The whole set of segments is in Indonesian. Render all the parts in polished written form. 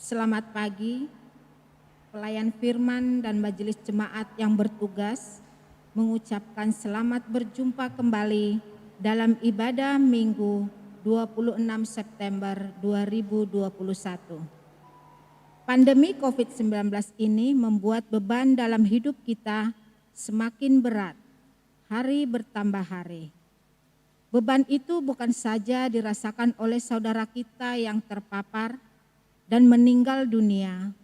Selamat pagi, pelayan firman dan majelis jemaat yang bertugas mengucapkan selamat berjumpa kembali dalam ibadah Minggu 26 September 2021. Pandemi COVID-19 ini membuat beban dalam hidup kita semakin berat, hari bertambah hari. Beban itu bukan saja dirasakan oleh saudara kita yang terpapar dan meninggal dunia,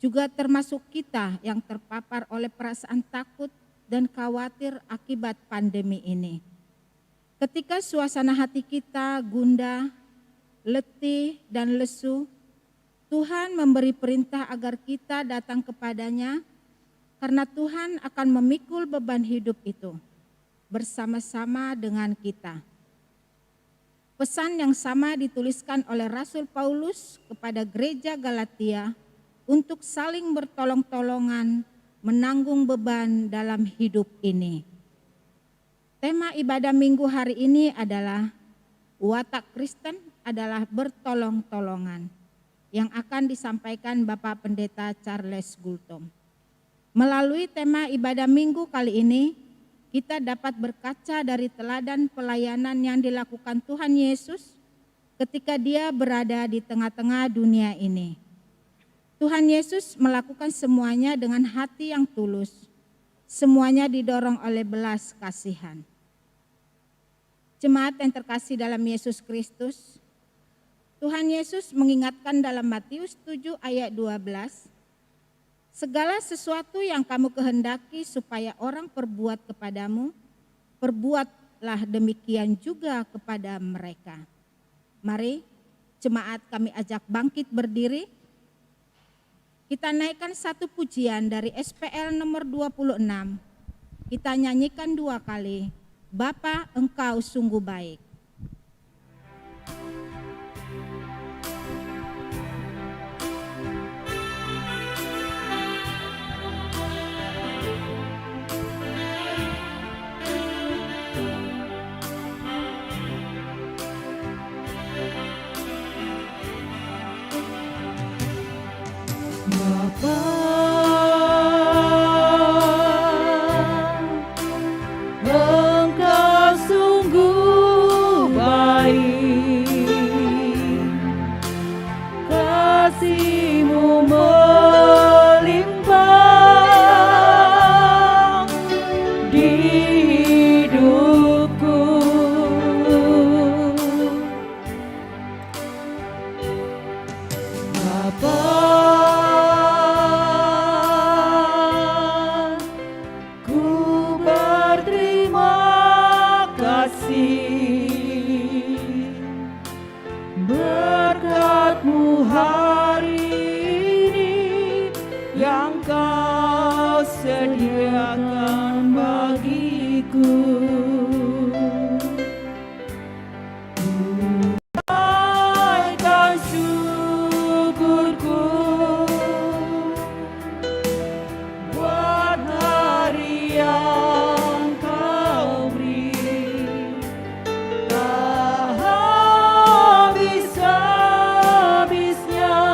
juga termasuk kita yang terpapar oleh perasaan takut dan khawatir akibat pandemi ini. Ketika suasana hati kita gundah, letih, dan lesu, Tuhan memberi perintah agar kita datang kepadanya karena Tuhan akan memikul beban hidup itu bersama-sama dengan kita. Pesan yang sama dituliskan oleh Rasul Paulus kepada gereja Galatia untuk saling bertolong-tolongan menanggung beban dalam hidup ini. Tema ibadah minggu hari ini adalah watak Kristen adalah bertolong-tolongan yang akan disampaikan Bapak Pendeta Charles Gultom. Melalui tema ibadah minggu kali ini, kita dapat berkaca dari teladan pelayanan yang dilakukan Tuhan Yesus ketika Dia berada di tengah-tengah dunia ini. Tuhan Yesus melakukan semuanya dengan hati yang tulus, semuanya didorong oleh belas kasihan. Jemaat yang terkasih dalam Yesus Kristus, Tuhan Yesus mengingatkan dalam Matius 7 ayat 12, segala sesuatu yang kamu kehendaki supaya orang perbuat kepadamu, perbuatlah demikian juga kepada mereka. Mari jemaat kami ajak bangkit berdiri. Kita naikkan satu pujian dari SPL nomor 26. Kita nyanyikan 2 kali. Bapa, Engkau sungguh baik. Engkau sungguh baik, kasih-Mu melimpah di hidupku. Bapa, berkat-Mu hari ini yang Kau sediakan bagiku. Naikkan syukurku buat hari yang Kau beri. Tak habis-habisnya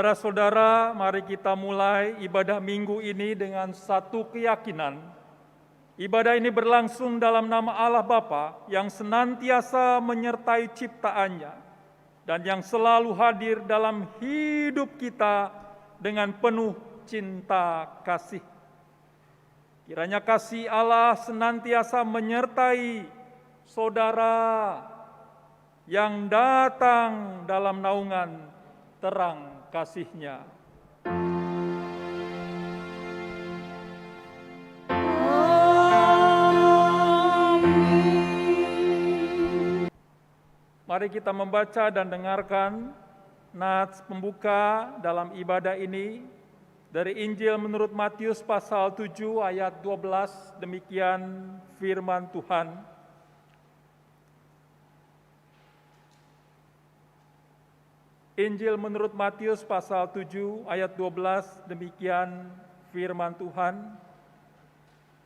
Saudara-saudara, mari kita mulai ibadah minggu ini dengan satu keyakinan. Ibadah ini berlangsung dalam nama Allah Bapa yang senantiasa menyertai ciptaannya dan yang selalu hadir dalam hidup kita dengan penuh cinta kasih. Kiranya kasih Allah senantiasa menyertai saudara yang datang dalam naungan terang kasih-Nya. Mari kita membaca dan dengarkan nats pembuka dalam ibadah ini dari Injil menurut Matius pasal 7 ayat 12, demikian firman Tuhan. Injil menurut Matius pasal 7 ayat 12, demikian firman Tuhan.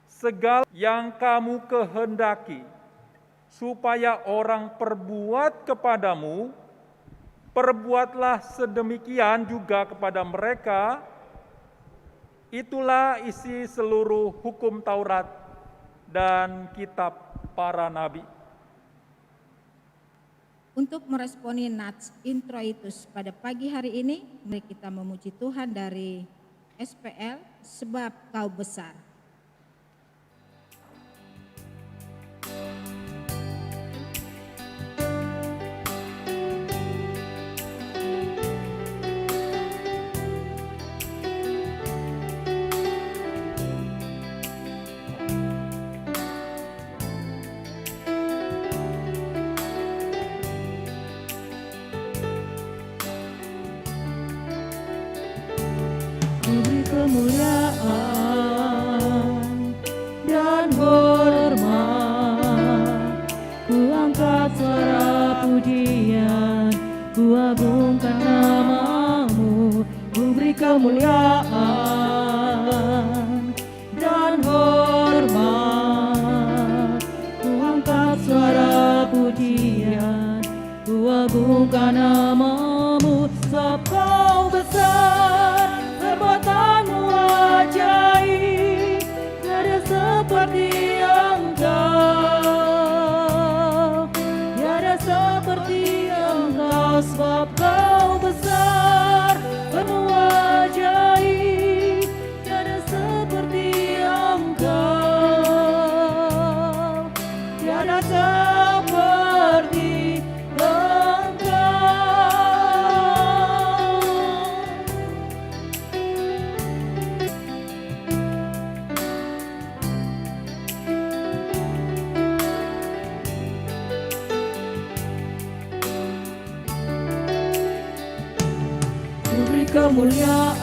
Segala yang kamu kehendaki supaya orang perbuat kepadamu, perbuatlah sedemikian juga kepada mereka. Itulah isi seluruh hukum Taurat dan kitab para nabi. Untuk meresponi nats introitus pada pagi hari ini, mari kita memuji Tuhan dari SPL, sebab Kau besar. Beri kemuliaan dan hormat, ku angkat suara pujian, ku agungkan namamu. Ku beri kemuliaan dan hormat, ku angkat suara pujian, ku agungkan namamu. Sebab Kau besar, perbuatanmu ajaib, tiada seperti Engkau, tiada seperti Engkau. Sebab Kau besar, penuh ajaib, tiada seperti Engkau, tiada seperti Engkau. Beri kemuliaan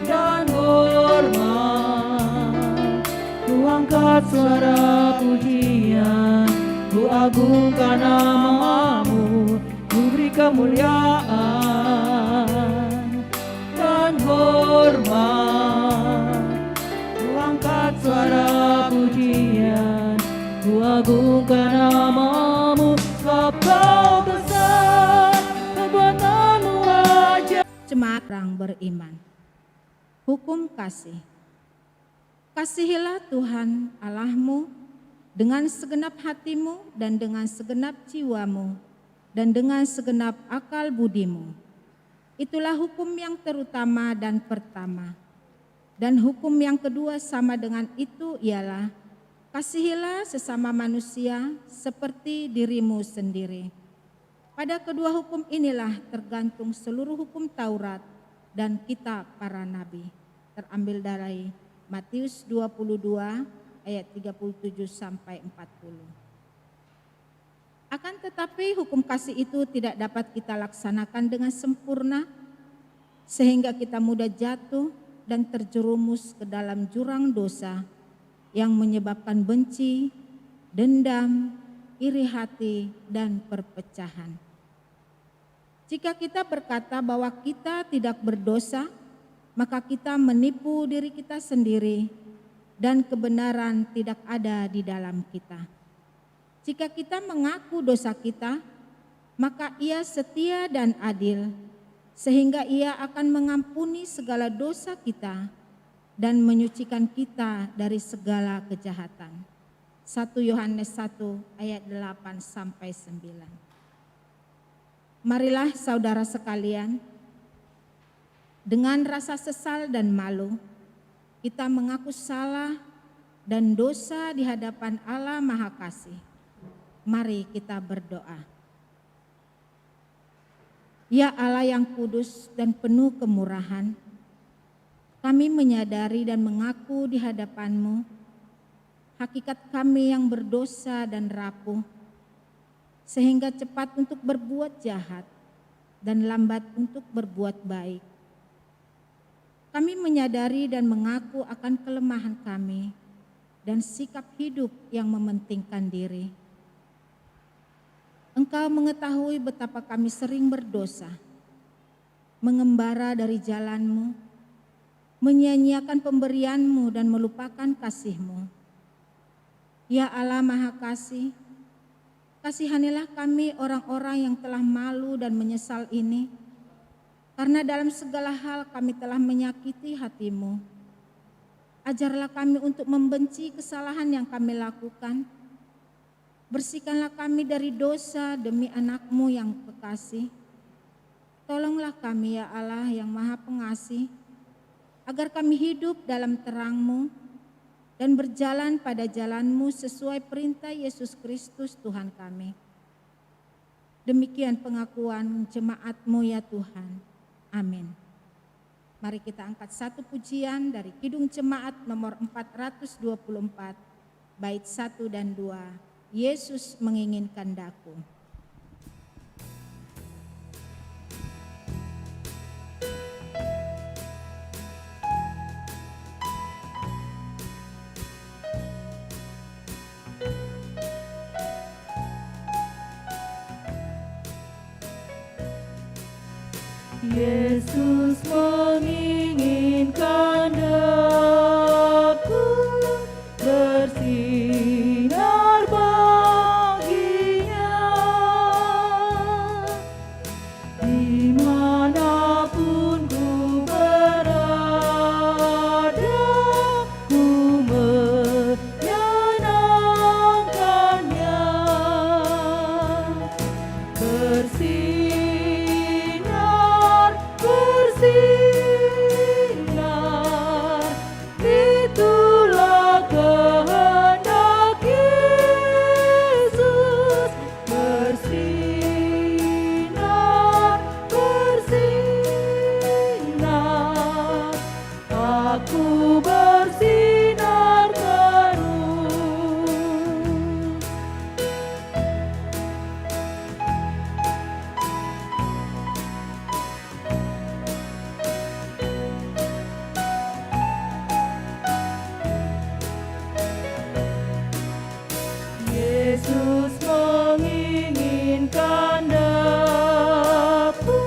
dan hormat, ku angkat suara pujian, ku agungkan namamu. Ku beri kemuliaan dan hormat, ku angkat suara pujian, ku agungkan namamu. Sebab Kau besar, perbuatanmu ajaib. Jemaat orang beriman. Hukum kasih. Kasihilah Tuhan Allahmu dengan segenap hatimu dan dengan segenap jiwamu dan dengan segenap akal budimu. Itulah hukum yang terutama dan pertama. Dan hukum yang kedua sama dengan itu ialah kasihilah sesama manusia seperti dirimu sendiri. Pada kedua hukum inilah tergantung seluruh hukum Taurat dan kitab para nabi. Terambil dari Matius 22 ayat 37 sampai 40. Akan tetapi hukum kasih itu tidak dapat kita laksanakan dengan sempurna sehingga kita mudah jatuh dan terjerumus ke dalam jurang dosa yang menyebabkan benci, dendam, iri hati, dan perpecahan. Jika kita berkata bahwa kita tidak berdosa, maka kita menipu diri kita sendiri dan kebenaran tidak ada di dalam kita. Jika kita mengaku dosa kita, maka Ia setia dan adil, sehingga Ia akan mengampuni segala dosa kita dan menyucikan kita dari segala kejahatan. 1 Yohanes 1 ayat 8 sampai 9. Marilah saudara sekalian, dengan rasa sesal dan malu, kita mengaku salah dan dosa di hadapan Allah Maha Kasih. Mari kita berdoa. Ya Allah yang kudus dan penuh kemurahan, kami menyadari dan mengaku di hadapan-Mu hakikat kami yang berdosa dan rapuh, sehingga cepat untuk berbuat jahat dan lambat untuk berbuat baik. Kami menyadari dan mengaku akan kelemahan kami dan sikap hidup yang mementingkan diri. Engkau mengetahui betapa kami sering berdosa, mengembara dari jalan-Mu, menyia-nyiakan pemberian-Mu dan melupakan kasih-Mu. Ya Allah Maha Kasih, kasihanilah kami orang-orang yang telah malu dan menyesal ini, karena dalam segala hal kami telah menyakiti hati-Mu. Ajarlah kami untuk membenci kesalahan yang kami lakukan. Bersihkanlah kami dari dosa demi anak-Mu yang kekasih. Tolonglah kami ya Allah yang Maha Pengasih, agar kami hidup dalam terang-Mu dan berjalan pada jalan-Mu sesuai perintah Yesus Kristus Tuhan kami. Demikian pengakuan jemaat-Mu ya Tuhan. Amin. Mari kita angkat satu pujian dari Kidung Jemaat nomor 424, bait 1 dan 2. Yesus menginginkan daku. Yesus menginginkan daku bersinar baginya, dimanapun ku berada, ku menyenangkannya. Bersinar, itulah kehendak Yesus. Bersinar, bersinar, aku bersinar terus. Yesus menginginkan daku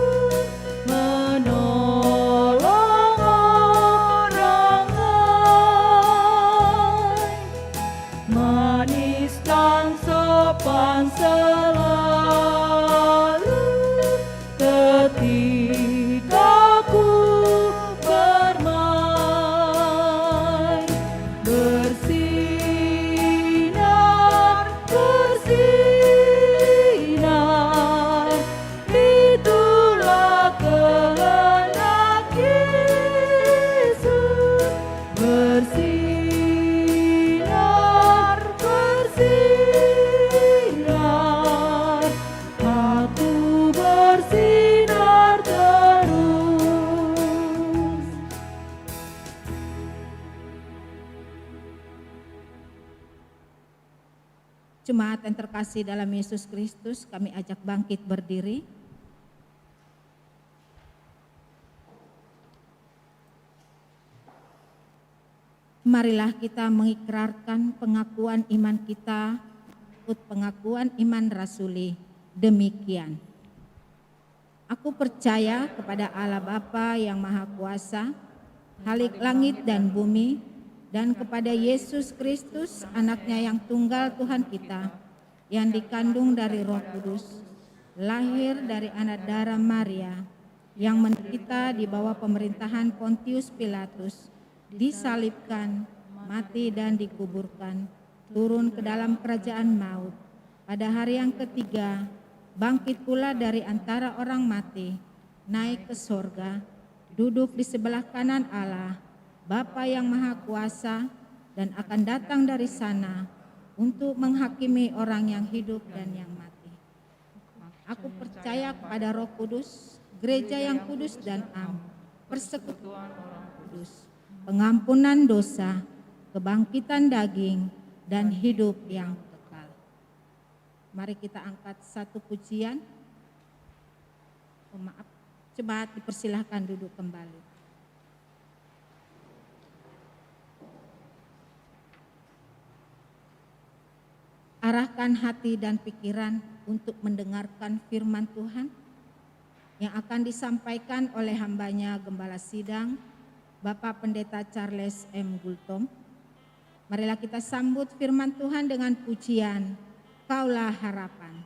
menolong orang lain, manis dan sopan selalu ketika ku bermain. Bersinar, bersinar, itulah kehendak Yesus. Bersinar, bersinar, aku bersinar terus. Jemaat yang terkasih dalam Yesus Kristus, kami ajak bangkit berdiri. Marilah kita mengikrarkan pengakuan iman kita, ikut pengakuan iman rasuli. Demikian. Aku percaya kepada Allah Bapa yang Maha Kuasa, Khalik langit dan bumi, dan kepada Yesus Kristus, anaknya yang tunggal Tuhan kita, yang dikandung dari Roh Kudus, lahir dari anak darah Maria, yang menderita di bawah pemerintahan Pontius Pilatus, disalibkan, mati dan dikuburkan, turun ke dalam kerajaan maut. Pada hari yang ketiga, bangkit pula dari antara orang mati, naik ke sorga, duduk di sebelah kanan Allah, Bapa yang Maha Kuasa, dan akan datang dari sana untuk menghakimi orang yang hidup dan yang mati. Aku percaya kepada Roh Kudus, gereja yang kudus dan am, persekutuan orang kudus, pengampunan dosa, kebangkitan daging, dan hidup yang kekal. Mari kita angkat satu pujian. Jemaat dipersilahkan duduk kembali. Arahkan hati dan pikiran untuk mendengarkan firman Tuhan yang akan disampaikan oleh hambanya Gembala Sidang, Bapak Pendeta Charles M. Gultom. Marilah kita sambut firman Tuhan dengan pujian Kaulah Harapan.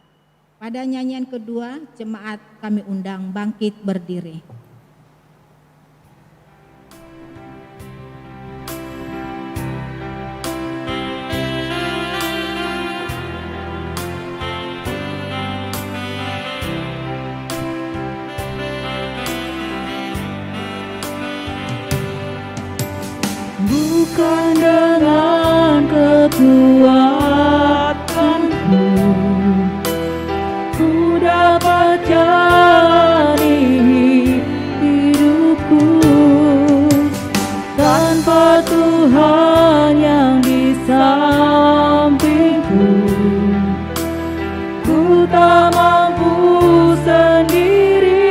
Pada nyanyian kedua, jemaat kami undang bangkit berdiri. Bukan dengan kekuatanku ku dapat jalani hidupku, tanpa Tuhan yang di sampingku ku tak mampu sendiri.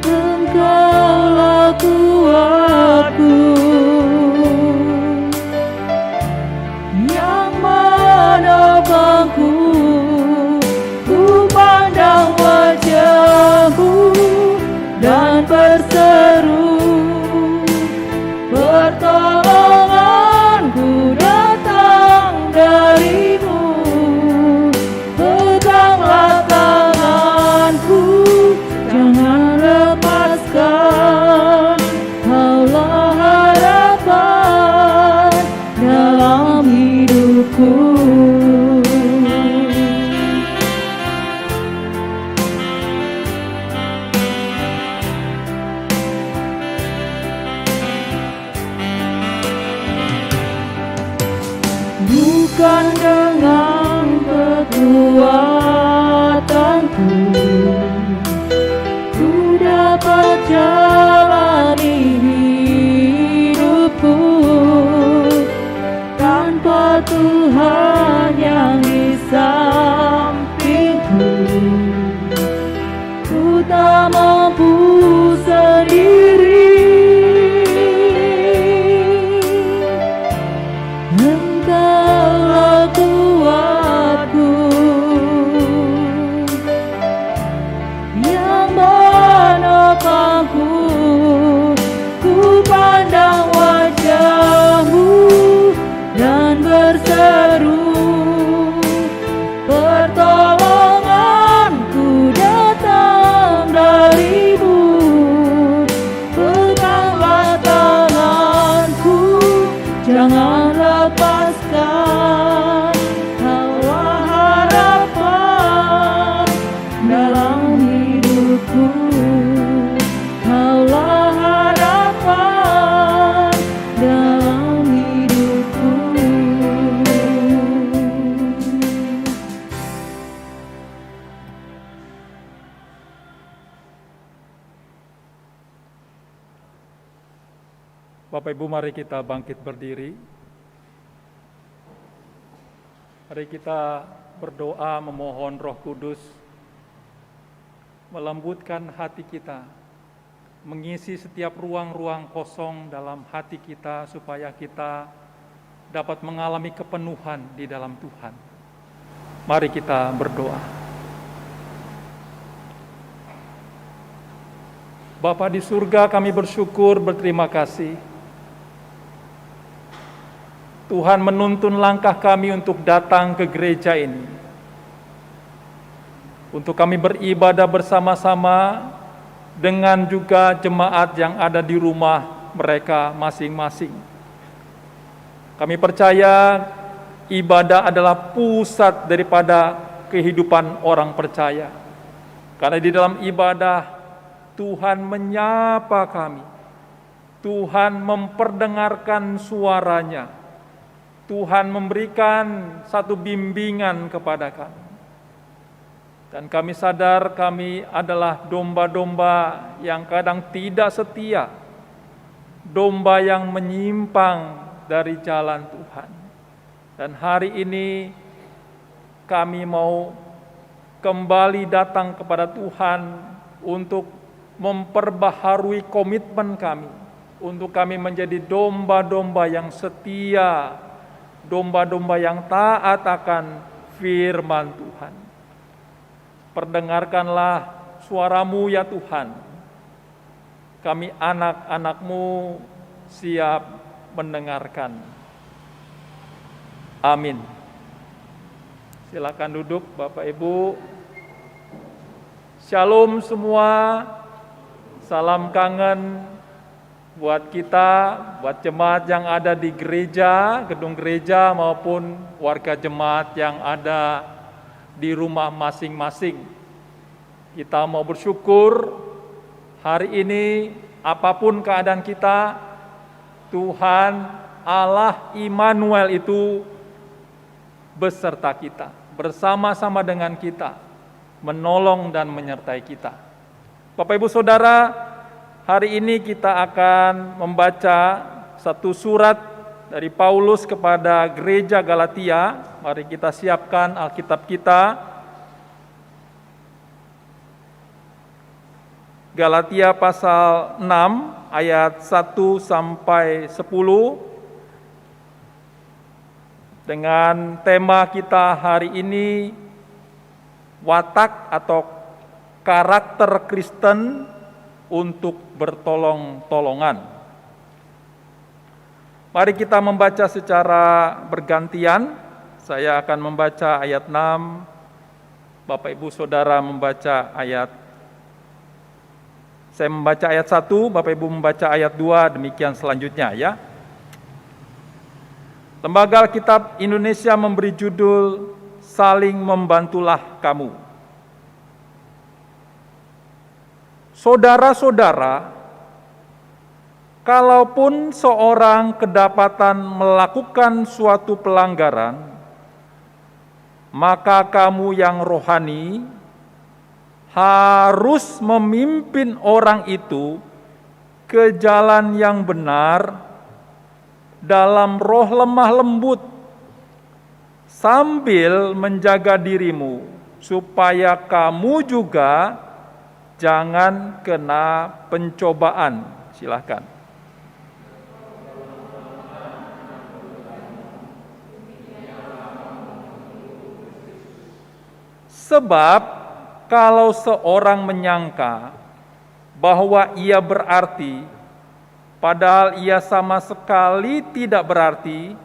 Engkaulah kuatku yang menopangku, ku pandang wajah-Mu dan berseru, pertolonganku datang dari-Mu. Peganglah tanganku, jangan lepaskan, Kaulah harapan dalam hidupku. Bukan dengan kekuatanku ku dapat jalani hidupku, tanpa Tuhan yang di sampingku ku tak mampu sendiri. Engkaulah kuatku yang menopangku, ku pandang wajah-Mu dan berseru, pertolonganku datang dari-Mu. Peganglah tanganku, jangan lepaskan, Kaulah harapan dalam hidupku. Kaulah harapan dalam hidupku. Bapak Ibu, mari kita bangkit berdiri. Mari kita berdoa memohon Roh Kudus melembutkan hati kita, mengisi setiap ruang-ruang kosong dalam hati kita supaya kita dapat mengalami kepenuhan di dalam Tuhan. Mari kita berdoa. Bapa di surga, kami bersyukur, berterima kasih Tuhan menuntun langkah kami untuk datang ke gereja ini, untuk kami beribadah bersama-sama dengan juga jemaat yang ada di rumah mereka masing-masing. Kami percaya ibadah adalah pusat daripada kehidupan orang percaya. Karena di dalam ibadah Tuhan menyapa kami, Tuhan memperdengarkan suaranya, Tuhan memberikan satu bimbingan kepada kami. Dan kami sadar kami adalah domba-domba yang kadang tidak setia, domba yang menyimpang dari jalan Tuhan. Dan hari ini kami mau kembali datang kepada Tuhan untuk memperbaharui komitmen kami, untuk kami menjadi domba-domba yang setia, domba-domba yang taat akan firman Tuhan. Perdengarkanlah suara-Mu ya Tuhan. Kami anak-anak-Mu siap mendengarkan. Amin. Silakan duduk Bapak Ibu. Shalom semua. Salam kangen buat kita, buat jemaat yang ada di gereja, gedung gereja maupun warga jemaat yang ada di rumah masing-masing. Kita mau bersyukur hari ini apapun keadaan kita, Tuhan Allah Immanuel itu beserta kita, bersama-sama dengan kita, menolong dan menyertai kita. Bapak Ibu Saudara, hari ini kita akan membaca satu surat dari Paulus kepada gereja Galatia. Mari kita siapkan Alkitab kita. Galatia pasal 6 ayat 1 sampai 10 dengan tema kita hari ini watak atau karakter Kristen untuk bertolong-tolongan. Mari kita membaca secara bergantian. Saya akan membaca ayat 6, Bapak Ibu Saudara membaca saya membaca ayat 1, Bapak Ibu membaca ayat 2, demikian selanjutnya ya. Lembaga Alkitab Indonesia memberi judul Saling Membantulah Kamu. Saudara-saudara, kalaupun seorang kedapatan melakukan suatu pelanggaran, maka kamu yang rohani harus memimpin orang itu ke jalan yang benar dalam roh lemah lembut, sambil menjaga dirimu, supaya kamu juga jangan kena pencobaan. Silakan. Sebab kalau seorang menyangka bahwa ia berarti, padahal ia sama sekali tidak berarti,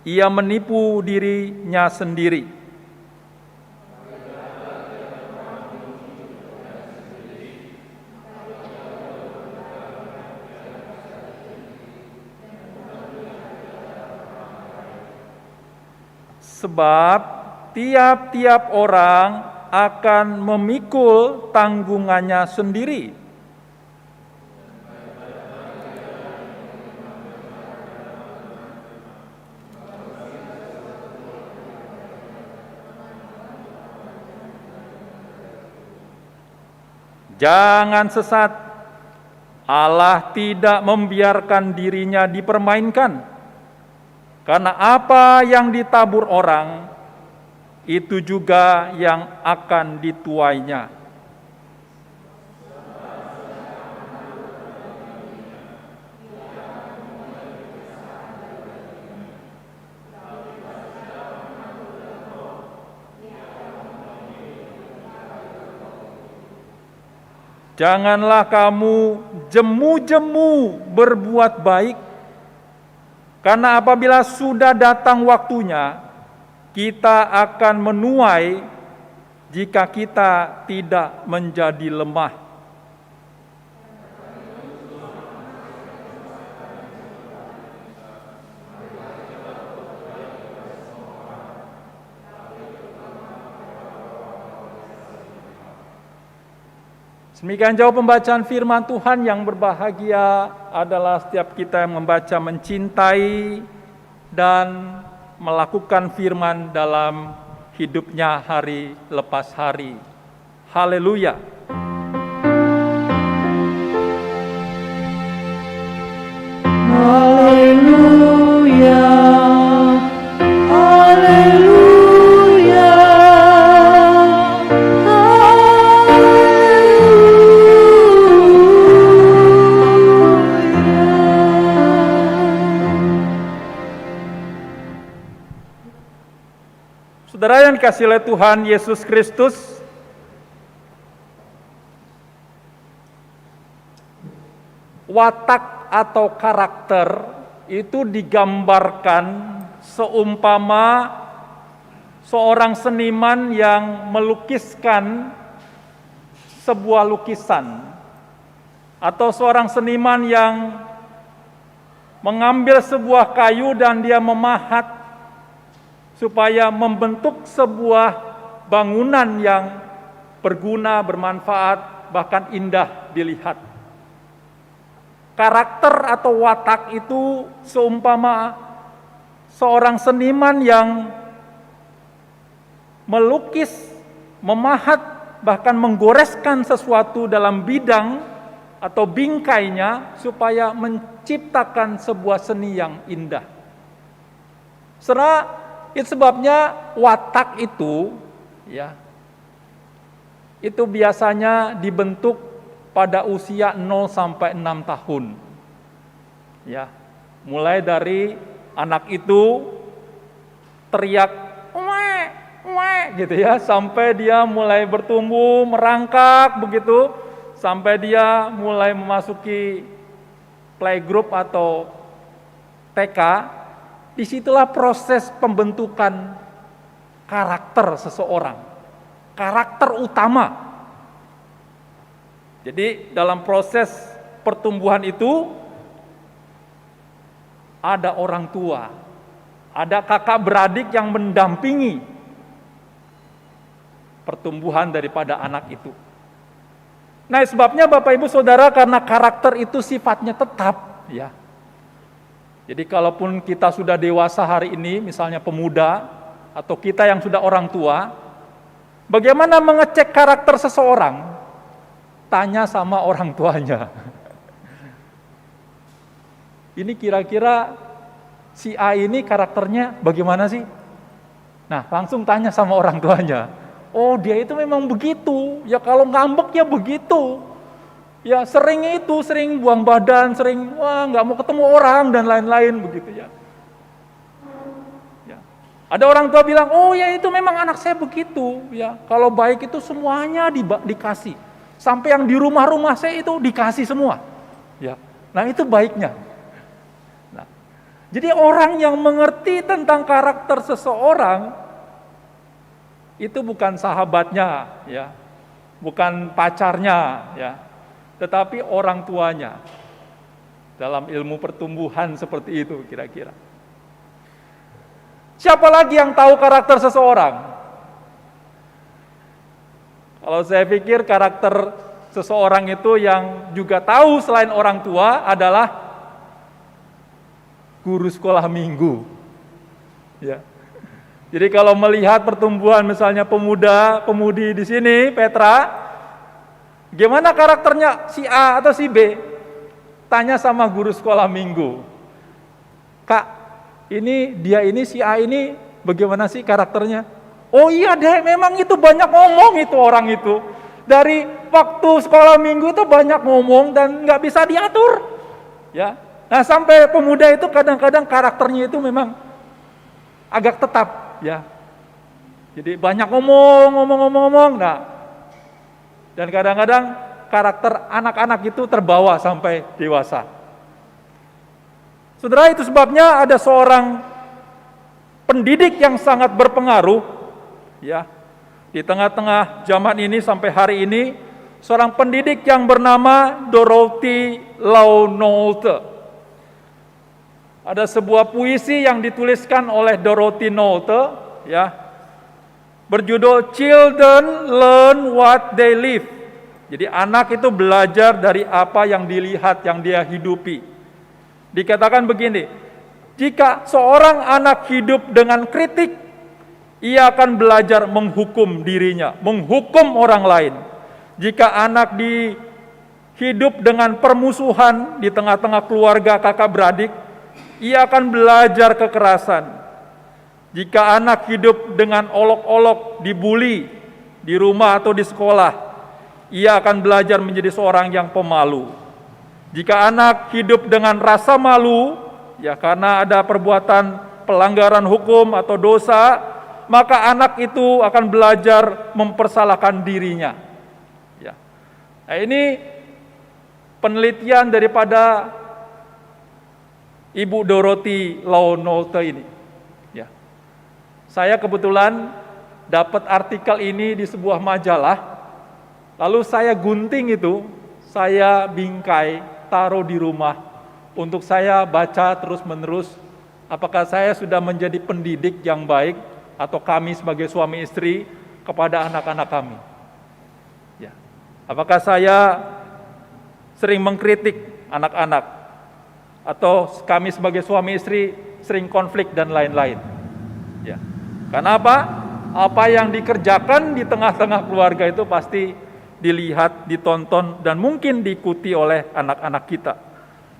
ia menipu dirinya sendiri. Sebab tiap-tiap orang akan memikul tanggungannya sendiri. Jangan sesat, Allah tidak membiarkan dirinya dipermainkan. Karena apa yang ditabur orang, itu juga yang akan dituainya. Janganlah kamu jemu-jemu berbuat baik, Karena apabila sudah datang waktunya, kita akan menuai jika kita tidak menjadi lemah. Demikian jauh pembacaan firman Tuhan. Yang berbahagia adalah setiap kita yang membaca, mencintai, dan melakukan firman dalam hidupnya hari lepas hari. Haleluya. Haleluya. Haleluya. Saudara yang dikasihi oleh Tuhan Yesus Kristus, watak atau karakter itu digambarkan seumpama seorang seniman yang melukiskan sebuah lukisan, atau seorang seniman yang mengambil sebuah kayu dan dia memahat supaya membentuk sebuah bangunan yang berguna, bermanfaat, bahkan indah dilihat. Karakter atau watak itu seumpama seorang seniman yang melukis, memahat, bahkan menggoreskan sesuatu dalam bidang atau bingkainya supaya menciptakan sebuah seni yang indah. Itu sebabnya watak itu, ya, itu biasanya dibentuk pada usia 0 sampai 6 tahun. Ya, mulai dari anak itu teriak gitu ya, sampai dia mulai bertumbuh, merangkak begitu, sampai dia mulai memasuki playgroup atau TK. Disitulah proses pembentukan karakter seseorang, karakter utama. Jadi dalam proses pertumbuhan itu ada orang tua, ada kakak beradik yang mendampingi pertumbuhan daripada anak itu. Nah, sebabnya Bapak Ibu Saudara, karena karakter itu sifatnya tetap, ya. Jadi kalaupun kita sudah dewasa hari ini, misalnya pemuda, atau kita yang sudah orang tua, bagaimana mengecek karakter seseorang? Tanya sama orang tuanya. Ini kira-kira si A ini karakternya bagaimana sih? Nah, langsung tanya sama orang tuanya. Oh, dia itu memang begitu. Ya kalau ngambek ya begitu. Ya sering buang badan, sering nggak mau ketemu orang dan lain-lain begitu ya. Ya. Ada orang tua bilang, oh ya itu memang anak saya begitu. Ya kalau baik itu semuanya dikasih, sampai yang di rumah-rumah saya itu dikasih semua. Ya, nah itu baiknya. Nah, jadi orang yang mengerti tentang karakter seseorang itu bukan sahabatnya, ya, bukan pacarnya, ya. Tetapi orang tuanya. Dalam ilmu pertumbuhan seperti itu kira-kira. Siapa lagi yang tahu karakter seseorang? Kalau saya pikir karakter seseorang itu yang juga tahu selain orang tua adalah guru sekolah minggu. Ya. Jadi kalau melihat pertumbuhan misalnya pemuda-pemudi di sini, Petra, gimana karakternya si A atau si B? Tanya sama guru sekolah minggu. Kak, dia ini si A ini bagaimana sih karakternya? Oh iya deh, memang itu banyak ngomong itu orang itu. Dari waktu sekolah minggu itu banyak ngomong dan nggak bisa diatur. Ya, nah sampai pemuda itu kadang-kadang karakternya itu memang agak tetap, ya. Jadi banyak ngomong. Nah, dan kadang-kadang karakter anak-anak itu terbawa sampai dewasa. Saudara, itu sebabnya ada seorang pendidik yang sangat berpengaruh, ya, di tengah-tengah zaman ini sampai hari ini, seorang pendidik yang bernama Dorothy Law Nolte. Ada sebuah puisi yang dituliskan oleh Dorothy Nolte, ya, berjudul Children Learn What They Live. Jadi anak itu belajar dari apa yang dilihat, yang dia hidupi. Dikatakan begini, jika seorang anak hidup dengan kritik, ia akan belajar menghukum dirinya, menghukum orang lain. Jika anak hidup dengan permusuhan di tengah-tengah keluarga kakak beradik, ia akan belajar kekerasan. Jika anak hidup dengan olok-olok, dibully di rumah atau di sekolah, ia akan belajar menjadi seorang yang pemalu. Jika anak hidup dengan rasa malu, ya karena ada perbuatan pelanggaran hukum atau dosa, maka anak itu akan belajar mempersalahkan dirinya. Ya. Nah, ini penelitian daripada Ibu Dorothy Law Nolte ini. Ya. Saya kebetulan dapat artikel ini di sebuah majalah, lalu saya gunting itu, saya bingkai, taruh di rumah untuk saya baca terus-menerus. Apakah saya sudah menjadi pendidik yang baik atau kami sebagai suami istri kepada anak-anak kami? Ya. Apakah saya sering mengkritik anak-anak atau kami sebagai suami istri sering konflik dan lain-lain? Ya. Karena apa? Apa yang dikerjakan di tengah-tengah keluarga itu pasti dilihat, ditonton, dan mungkin diikuti oleh anak-anak kita.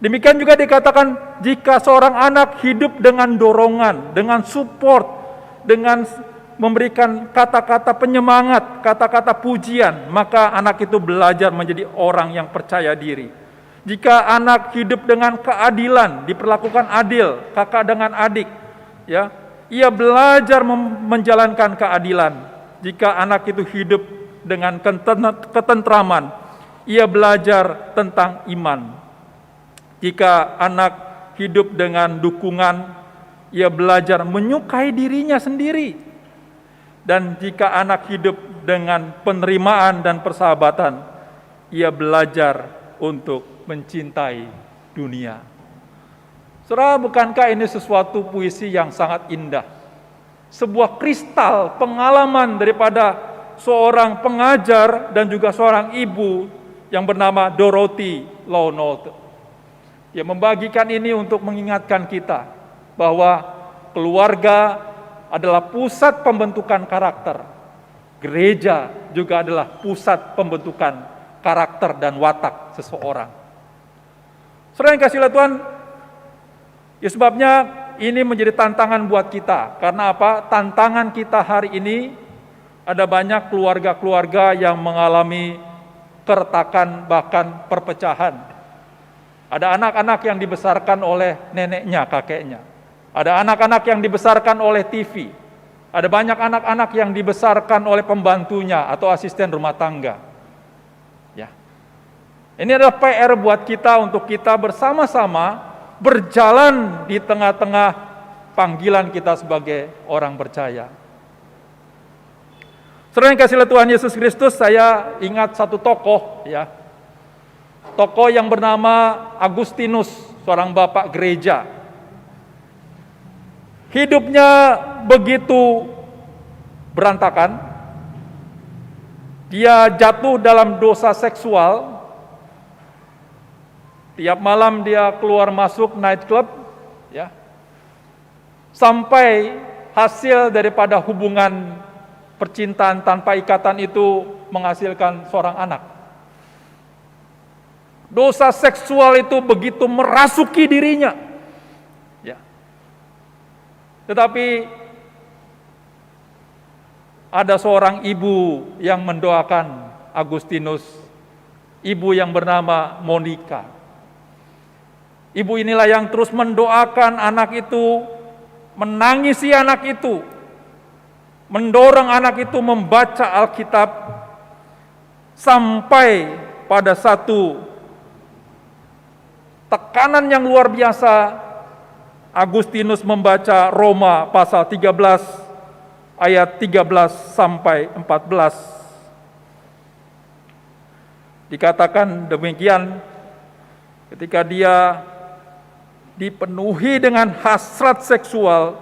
Demikian juga dikatakan, jika seorang anak hidup dengan dorongan, dengan support, dengan memberikan kata-kata penyemangat, kata-kata pujian, maka anak itu belajar menjadi orang yang percaya diri. Jika anak hidup dengan keadilan, diperlakukan adil, kakak dengan adik, ya, ia belajar menjalankan keadilan. Jika anak itu hidup dengan ketentraman, ia belajar tentang iman. Jika anak hidup dengan dukungan, ia belajar menyukai dirinya sendiri. Dan jika anak hidup dengan penerimaan dan persahabatan, ia belajar untuk mencintai dunia. Saudara, bukankah ini sesuatu puisi yang sangat indah? Sebuah kristal pengalaman daripada seorang pengajar dan juga seorang ibu yang bernama Dorothy Law Nolte. Dia membagikan ini untuk mengingatkan kita bahwa keluarga adalah pusat pembentukan karakter. Gereja juga adalah pusat pembentukan karakter dan watak seseorang. Saudara yang kasih Tuhan, ya sebabnya ini menjadi tantangan buat kita. Karena apa? Tantangan kita hari ini, ada banyak keluarga-keluarga yang mengalami keretakan bahkan perpecahan. Ada anak-anak yang dibesarkan oleh neneknya, kakeknya. Ada anak-anak yang dibesarkan oleh TV. Ada banyak anak-anak yang dibesarkan oleh pembantunya atau asisten rumah tangga. Ya. Ini adalah PR buat kita untuk kita bersama-sama berjalan di tengah-tengah panggilan kita sebagai orang percaya. Saudara yang kasih Tuhan Yesus Kristus, saya ingat satu tokoh, ya. Tokoh yang bernama Agustinus, seorang bapak gereja. Hidupnya begitu berantakan. Dia jatuh dalam dosa seksual. Tiap malam dia keluar masuk nightclub, ya. Sampai hasil daripada hubungan percintaan tanpa ikatan itu menghasilkan seorang anak. Dosa seksual itu begitu merasuki dirinya. Ya. Tetapi ada seorang ibu yang mendoakan Agustinus, ibu yang bernama Monica. Ibu inilah yang terus mendoakan anak itu, menangisi anak itu, mendorong anak itu membaca Alkitab, sampai pada satu tekanan yang luar biasa, Agustinus membaca Roma pasal 13 ayat 13 sampai 14. Dikatakan demikian, ketika dia dipenuhi dengan hasrat seksual,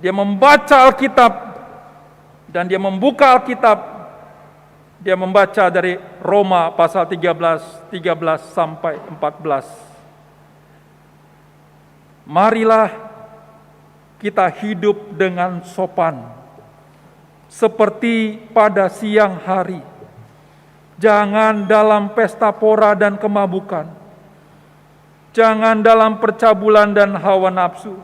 dia membaca Alkitab dan dia membuka Alkitab. Dia membaca dari Roma pasal 13 sampai 14. Marilah kita hidup dengan sopan, seperti pada siang hari. Jangan dalam pesta pora dan kemabukan. Jangan dalam percabulan dan hawa nafsu.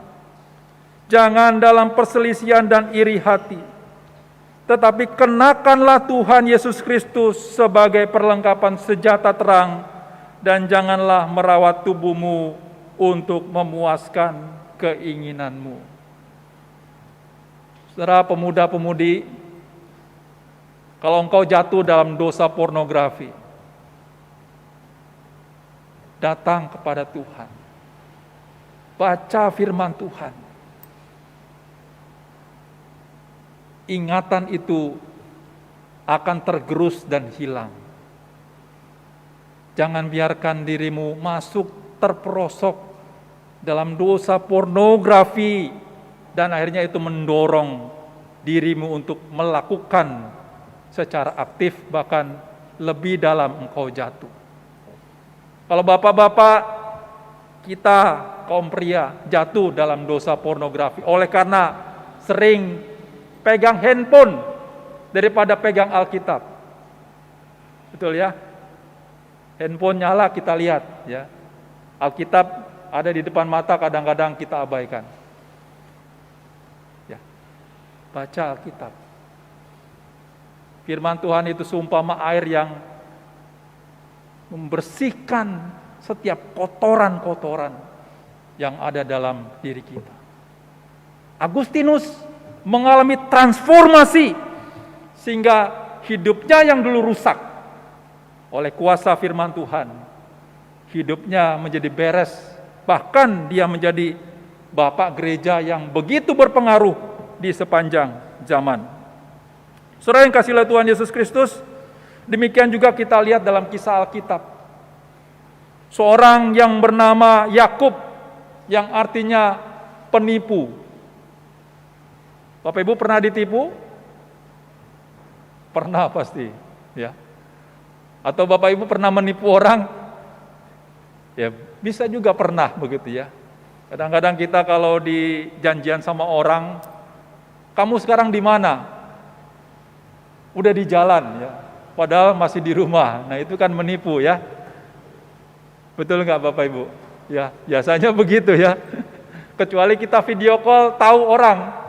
Jangan dalam perselisihan dan iri hati. Tetapi kenakanlah Tuhan Yesus Kristus sebagai perlengkapan senjata terang, dan janganlah merawat tubuhmu untuk memuaskan keinginanmu. Saudara pemuda-pemudi, kalau engkau jatuh dalam dosa pornografi, datang kepada Tuhan. Baca firman Tuhan. Ingatan itu akan tergerus dan hilang. Jangan biarkan dirimu masuk terperosok dalam dosa pornografi dan akhirnya itu mendorong dirimu untuk melakukan secara aktif, bahkan lebih dalam engkau jatuh. Kalau bapak-bapak kita kaum pria jatuh dalam dosa pornografi oleh karena sering pegang handphone daripada pegang Alkitab. Betul ya? Handphone nyala kita lihat ya. Alkitab ada di depan mata, kadang-kadang kita abaikan. Ya. Baca Alkitab. Firman Tuhan itu seumpama air yang membersihkan setiap kotoran-kotoran yang ada dalam diri kita. Agustinus mengalami transformasi sehingga hidupnya yang dulu rusak oleh kuasa firman Tuhan, hidupnya menjadi beres, bahkan dia menjadi bapak gereja yang begitu berpengaruh di sepanjang zaman. Saudara yang kasih oleh Tuhan Yesus Kristus, demikian juga kita lihat dalam kisah Alkitab. Seorang yang bernama Yakub, yang artinya penipu. Bapak Ibu pernah ditipu? Pernah pasti, ya. Atau Bapak Ibu pernah menipu orang? Ya, bisa juga pernah begitu ya. Kadang-kadang kita kalau di janjian sama orang, kamu sekarang di mana? Udah di jalan ya. Padahal masih di rumah. Nah, itu kan menipu ya. Betul nggak Bapak Ibu? Ya, biasanya begitu ya. Kecuali kita video call tahu orang.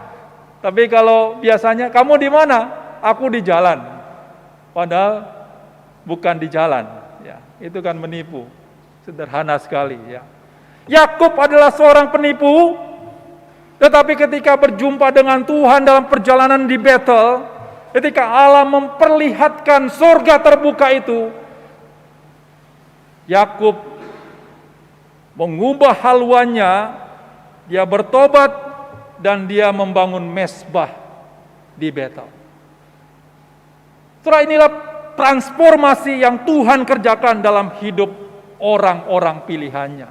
Tapi kalau biasanya, kamu di mana? Aku di jalan. Padahal bukan di jalan. Ya, itu kan menipu. Sederhana sekali. Ya. Yakub adalah seorang penipu, tetapi ketika berjumpa dengan Tuhan dalam perjalanan di Betel, ketika Allah memperlihatkan surga terbuka itu, Yakub mengubah haluannya, dia bertobat, dan dia membangun mezbah di Betel. Setelah inilah transformasi yang Tuhan kerjakan dalam hidup orang-orang pilihannya.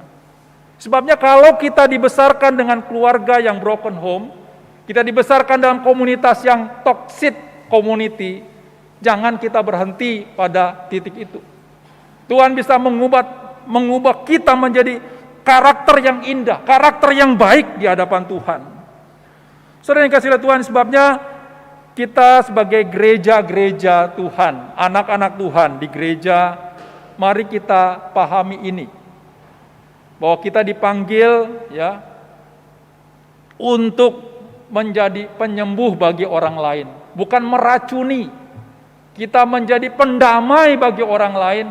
Sebabnya kalau kita dibesarkan dengan keluarga yang broken home, kita dibesarkan dalam komunitas yang toxic community, jangan kita berhenti pada titik itu. Tuhan bisa mengubah kita menjadi karakter yang indah, karakter yang baik di hadapan Tuhan. Saudara yang kasih Tuhan, sebabnya kita sebagai gereja-gereja Tuhan, anak-anak Tuhan di gereja, mari kita pahami ini, bahwa kita dipanggil ya untuk menjadi penyembuh bagi orang lain, bukan meracuni. Kita menjadi pendamai bagi orang lain,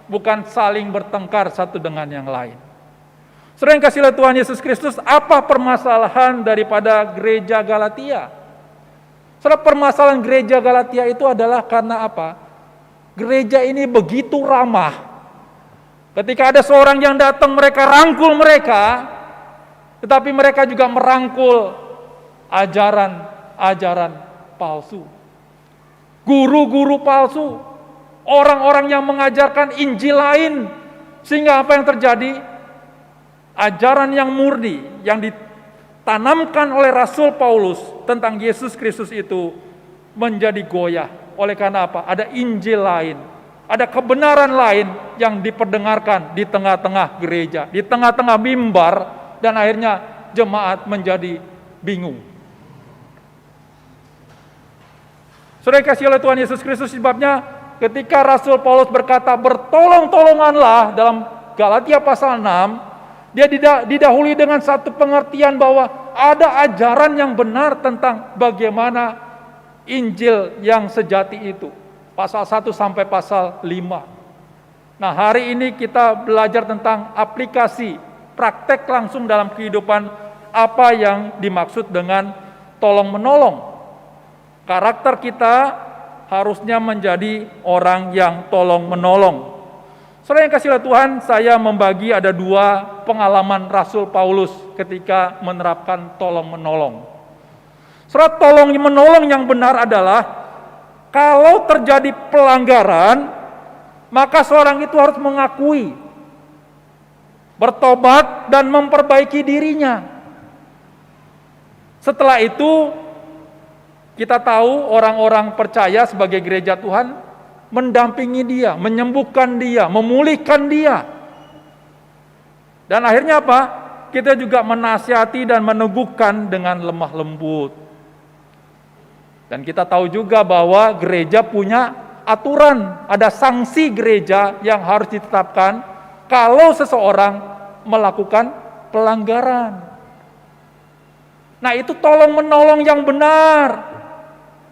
bukan saling bertengkar satu dengan yang lain. Saudara yang kasih Tuhan Yesus Kristus, apa permasalahan daripada gereja Galatia? Saudara, permasalahan gereja Galatia itu adalah karena apa? Gereja ini begitu ramah. Ketika ada seorang yang datang, mereka rangkul mereka. tetapi mereka juga merangkul ajaran-ajaran palsu. Guru-guru palsu, orang-orang yang mengajarkan Injil lain, sehingga apa yang terjadi? Ajaran yang murni, yang ditanamkan oleh Rasul Paulus tentang Yesus Kristus itu menjadi goyah. Oleh karena apa? Ada Injil lain, ada kebenaran lain yang diperdengarkan di tengah-tengah gereja, di tengah-tengah mimbar, dan akhirnya jemaat menjadi bingung. Saudara kasih oleh Tuhan Yesus Kristus, sebabnya ketika Rasul Paulus berkata bertolong-tolonganlah dalam Galatia pasal 6, dia didahului dengan satu pengertian bahwa ada ajaran yang benar tentang bagaimana Injil yang sejati itu. Pasal 1 sampai pasal 5. Nah, hari ini kita belajar tentang aplikasi, praktek langsung dalam kehidupan apa yang dimaksud dengan tolong-menolong. Karakter kita harusnya menjadi orang yang tolong-menolong. Saudara yang kasih oleh Tuhan, saya membagi ada 2 pengalaman Rasul Paulus ketika menerapkan tolong-menolong. Saudara, tolong-menolong yang benar adalah kalau terjadi pelanggaran, maka seorang itu harus mengakui, bertobat dan memperbaiki dirinya. Setelah itu, kita tahu orang-orang percaya sebagai gereja Tuhan mendampingi dia, menyembuhkan dia, memulihkan dia. Dan akhirnya apa? Kita juga menasihati dan meneguhkan dengan lemah lembut. Dan kita tahu juga bahwa gereja punya aturan, ada sanksi gereja yang harus ditetapkan kalau seseorang melakukan pelanggaran. Nah, itu tolong-menolong yang benar.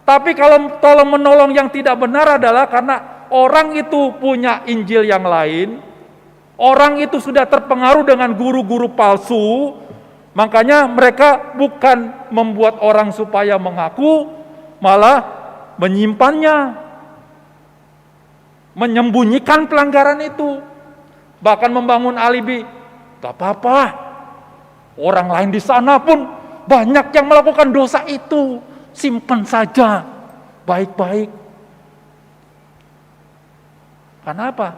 Tapi kalau tolong-menolong yang tidak benar adalah karena orang itu punya Injil yang lain, orang itu sudah terpengaruh dengan guru-guru palsu, makanya mereka bukan membuat orang supaya mengaku, malah menyimpannya, menyembunyikan pelanggaran itu, bahkan membangun alibi. Gak apa-apa, orang lain di sana pun banyak yang melakukan dosa itu. Simpan saja, baik-baik. Kenapa?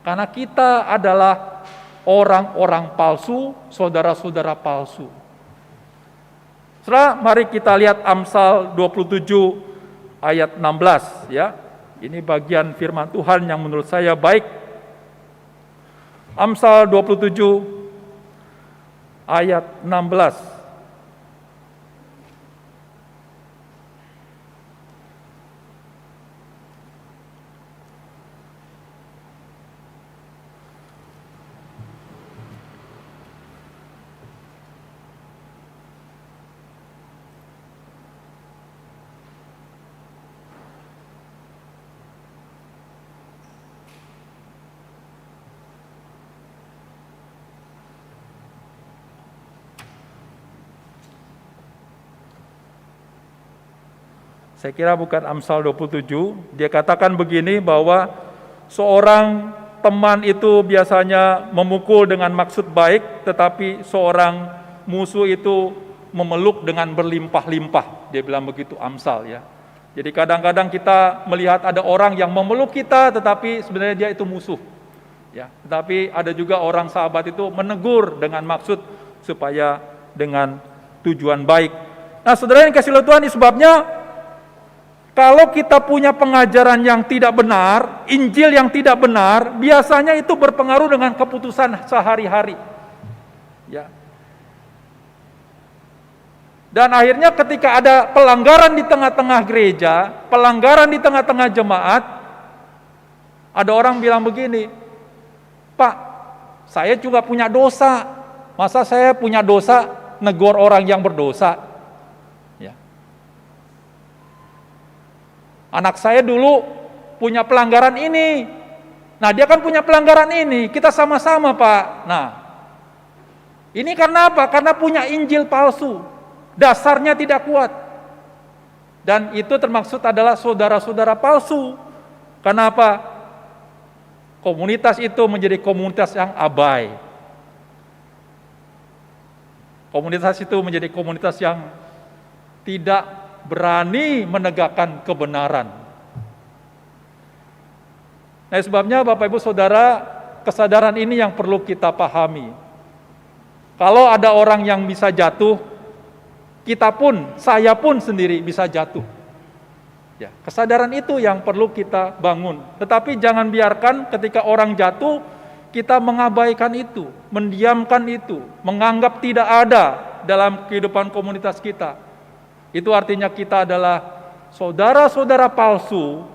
Karena kita adalah orang-orang palsu, saudara-saudara palsu. Setelah mari kita lihat Amsal 27 ayat 16 ya. Ini bagian firman Tuhan yang menurut saya baik. Amsal 27 ayat 16. Saya kira bukan Amsal 27, dia katakan begini bahwa seorang teman itu biasanya memukul dengan maksud baik, tetapi seorang musuh itu memeluk dengan berlimpah-limpah. Dia bilang begitu Amsal ya. Jadi kadang-kadang kita melihat ada orang yang memeluk kita, tetapi sebenarnya dia itu musuh. Ya, tetapi ada juga orang sahabat itu menegur dengan maksud supaya dengan tujuan baik. Nah, saudara yang kasih Tuhan, ini sebabnya kalau kita punya pengajaran yang tidak benar, Injil yang tidak benar, biasanya itu berpengaruh dengan keputusan sehari-hari. Ya. Dan akhirnya ketika ada pelanggaran di tengah-tengah gereja, pelanggaran di tengah-tengah jemaat, ada orang bilang begini, Pak, saya juga punya dosa, masa saya punya dosa negor orang yang berdosa? Anak saya dulu punya pelanggaran ini. Nah, dia kan punya pelanggaran ini. Kita sama-sama, Pak. Nah, ini karena apa? Karena punya Injil palsu. Dasarnya tidak kuat. Dan itu termaksud adalah saudara-saudara palsu. Kenapa? Komunitas itu menjadi komunitas yang abai. Komunitas itu menjadi komunitas yang tidak berani menegakkan kebenaran. Nah, sebabnya Bapak Ibu Saudara, kesadaran ini yang perlu kita pahami. Kalau ada orang yang bisa jatuh, kita pun, saya pun sendiri bisa jatuh. Ya, kesadaran itu yang perlu kita bangun. Tetapi jangan biarkan ketika orang jatuh, kita mengabaikan itu, mendiamkan itu, menganggap tidak ada dalam kehidupan komunitas kita. Itu artinya kita adalah saudara-saudara palsu.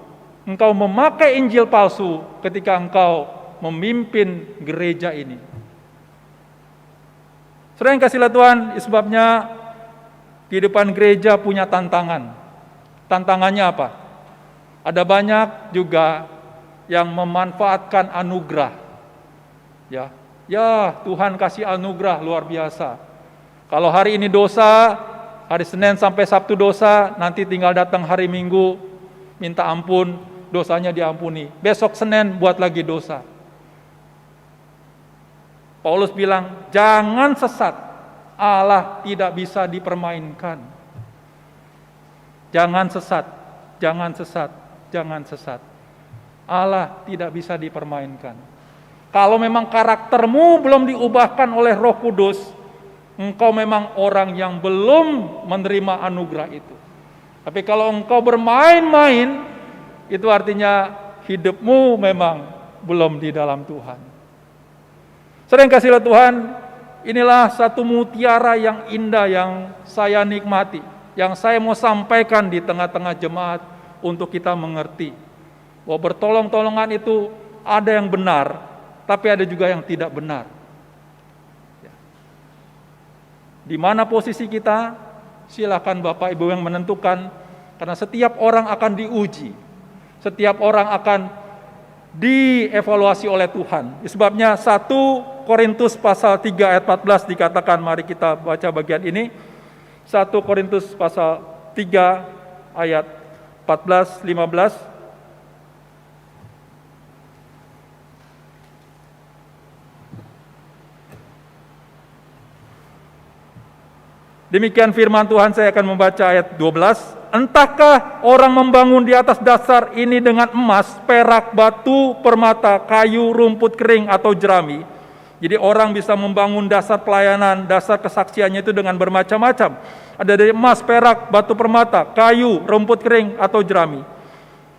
Engkau memakai Injil palsu ketika engkau memimpin gereja ini. Saudara yang kasih Tuhan, sebabnya kehidupan gereja punya tantangan. Tantangannya apa? Ada banyak juga yang memanfaatkan anugerah. Ya, Tuhan kasih anugerah luar biasa. Kalau hari ini dosa, hari Senin sampai Sabtu dosa, nanti tinggal datang hari Minggu, minta ampun, dosanya diampuni. Besok Senin buat lagi dosa. Paulus bilang, jangan sesat, Allah tidak bisa dipermainkan. Jangan sesat, jangan sesat, jangan sesat. Allah tidak bisa dipermainkan. Kalau memang karaktermu belum diubahkan oleh Roh Kudus, engkau memang orang yang belum menerima anugerah itu. Tapi kalau engkau bermain-main, itu artinya hidupmu memang belum di dalam Tuhan. Sering kasihlah Tuhan, inilah satu mutiara yang indah yang saya nikmati, yang saya mau sampaikan di tengah-tengah jemaat untuk kita mengerti. Bahwa bertolong-tolongan itu ada yang benar, tapi ada juga yang tidak benar. Di mana posisi kita? Silakan Bapak Ibu yang menentukan, karena setiap orang akan diuji. Setiap orang akan dievaluasi oleh Tuhan. Sebabnya 1 Korintus pasal 3 ayat 14 dikatakan, mari kita baca bagian ini. 1 Korintus pasal 3 ayat 14, 15. Demikian firman Tuhan, saya akan membaca ayat 12. Entahkah orang membangun di atas dasar ini dengan emas, perak, batu, permata, kayu, rumput kering, atau jerami? Jadi orang bisa membangun dasar pelayanan, dasar kesaksiannya itu dengan bermacam-macam. Ada dari emas, perak, batu permata, kayu, rumput kering, atau jerami.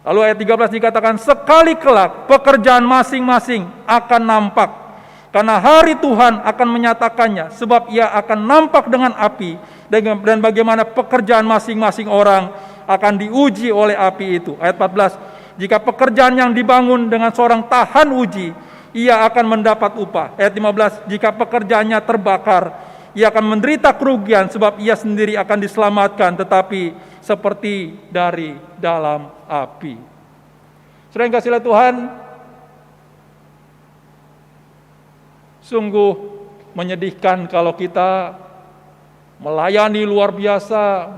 Lalu ayat 13 dikatakan, sekali kelak pekerjaan masing-masing akan nampak. Karena hari Tuhan akan menyatakannya, sebab ia akan nampak dengan api, dan bagaimana pekerjaan masing-masing orang akan diuji oleh api itu. Ayat 14, jika pekerjaan yang dibangun dengan seorang tahan uji, ia akan mendapat upah. Ayat 15, jika pekerjaannya terbakar, ia akan menderita kerugian, sebab ia sendiri akan diselamatkan, tetapi seperti dari dalam api. Saudara yang kasih Tuhan, sungguh menyedihkan kalau kita melayani luar biasa,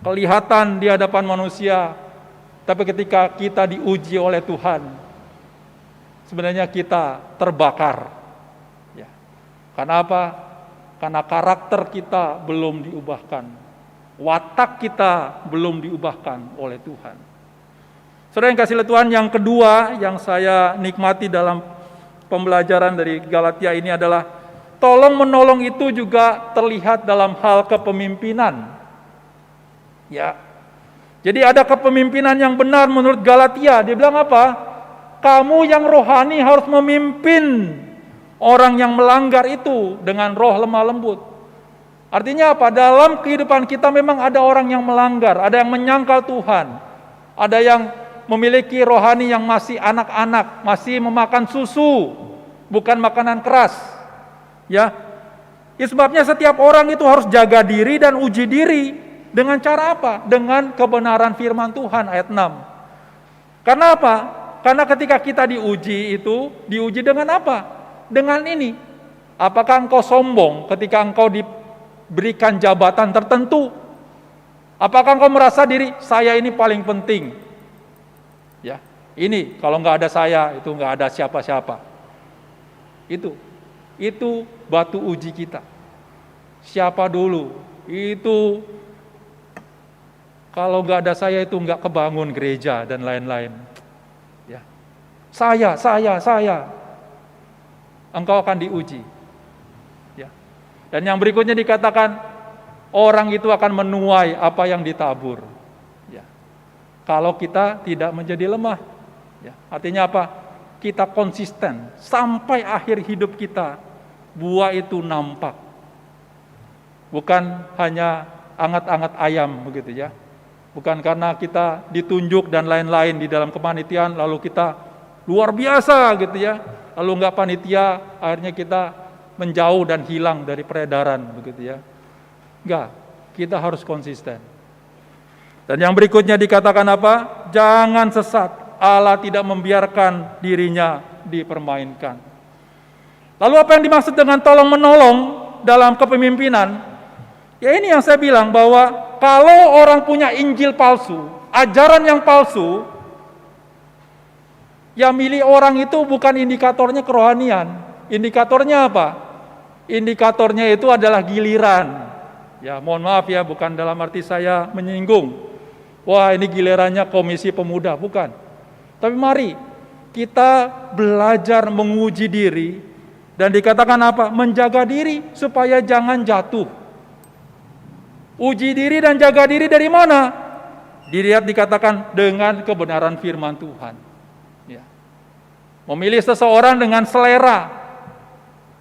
kelihatan di hadapan manusia, tapi ketika kita diuji oleh Tuhan, sebenarnya kita terbakar. Ya. Karena apa? Karena karakter kita belum diubahkan, watak kita belum diubahkan oleh Tuhan. Saudara yang kasih Tuhan, yang kedua yang saya nikmati dalam pembelajaran dari Galatia ini adalah tolong menolong itu juga terlihat dalam hal kepemimpinan. Ya. Jadi ada kepemimpinan yang benar menurut Galatia. Dia bilang apa? Kamu yang rohani harus memimpin orang yang melanggar itu dengan roh lemah lembut. Artinya apa? Dalam kehidupan kita memang ada orang yang melanggar, ada yang menyangkal Tuhan, ada yang memiliki rohani yang masih anak-anak, masih memakan susu, bukan makanan keras. Ya, sebabnya setiap orang itu harus jaga diri dan uji diri. Dengan cara apa? Dengan kebenaran firman Tuhan, ayat 6. Karena apa? Karena ketika kita diuji itu, diuji dengan apa? Dengan ini. Apakah engkau sombong ketika engkau diberikan jabatan tertentu? Apakah engkau merasa diri, saya ini paling penting? Ya, ini kalau nggak ada saya, itu nggak ada siapa-siapa. Itu. Itu batu uji kita. Siapa dulu? Itu kalau nggak ada saya itu nggak kebangun gereja dan lain-lain. Ya. Saya. Engkau akan diuji. Ya. Dan yang berikutnya dikatakan, orang itu akan menuai apa yang ditabur. Ya. Kalau kita tidak menjadi lemah. Ya. Artinya apa? Kita konsisten sampai akhir hidup kita, buah itu nampak. Bukan hanya angat-angat ayam begitu ya. Bukan karena kita ditunjuk dan lain-lain di dalam kepanitiaan lalu kita luar biasa gitu ya. Lalu enggak panitia, akhirnya kita menjauh dan hilang dari peredaran begitu ya. Enggak, kita harus konsisten. Dan yang berikutnya dikatakan apa? Jangan sesat. Allah tidak membiarkan dirinya dipermainkan. Lalu apa yang dimaksud dengan tolong-menolong dalam kepemimpinan? Ya ini yang saya bilang bahwa kalau orang punya Injil palsu, ajaran yang palsu, yang milih orang itu bukan indikatornya kerohanian. Indikatornya apa? Indikatornya itu adalah giliran. Ya mohon maaf ya, bukan dalam arti saya menyinggung. Wah ini gilirannya komisi pemuda, bukan. Tapi mari kita belajar menguji diri dan dikatakan apa? Menjaga diri supaya jangan jatuh. Uji diri dan jaga diri dari mana? Dilihat dikatakan dengan kebenaran firman Tuhan. Ya. Memilih seseorang dengan selera.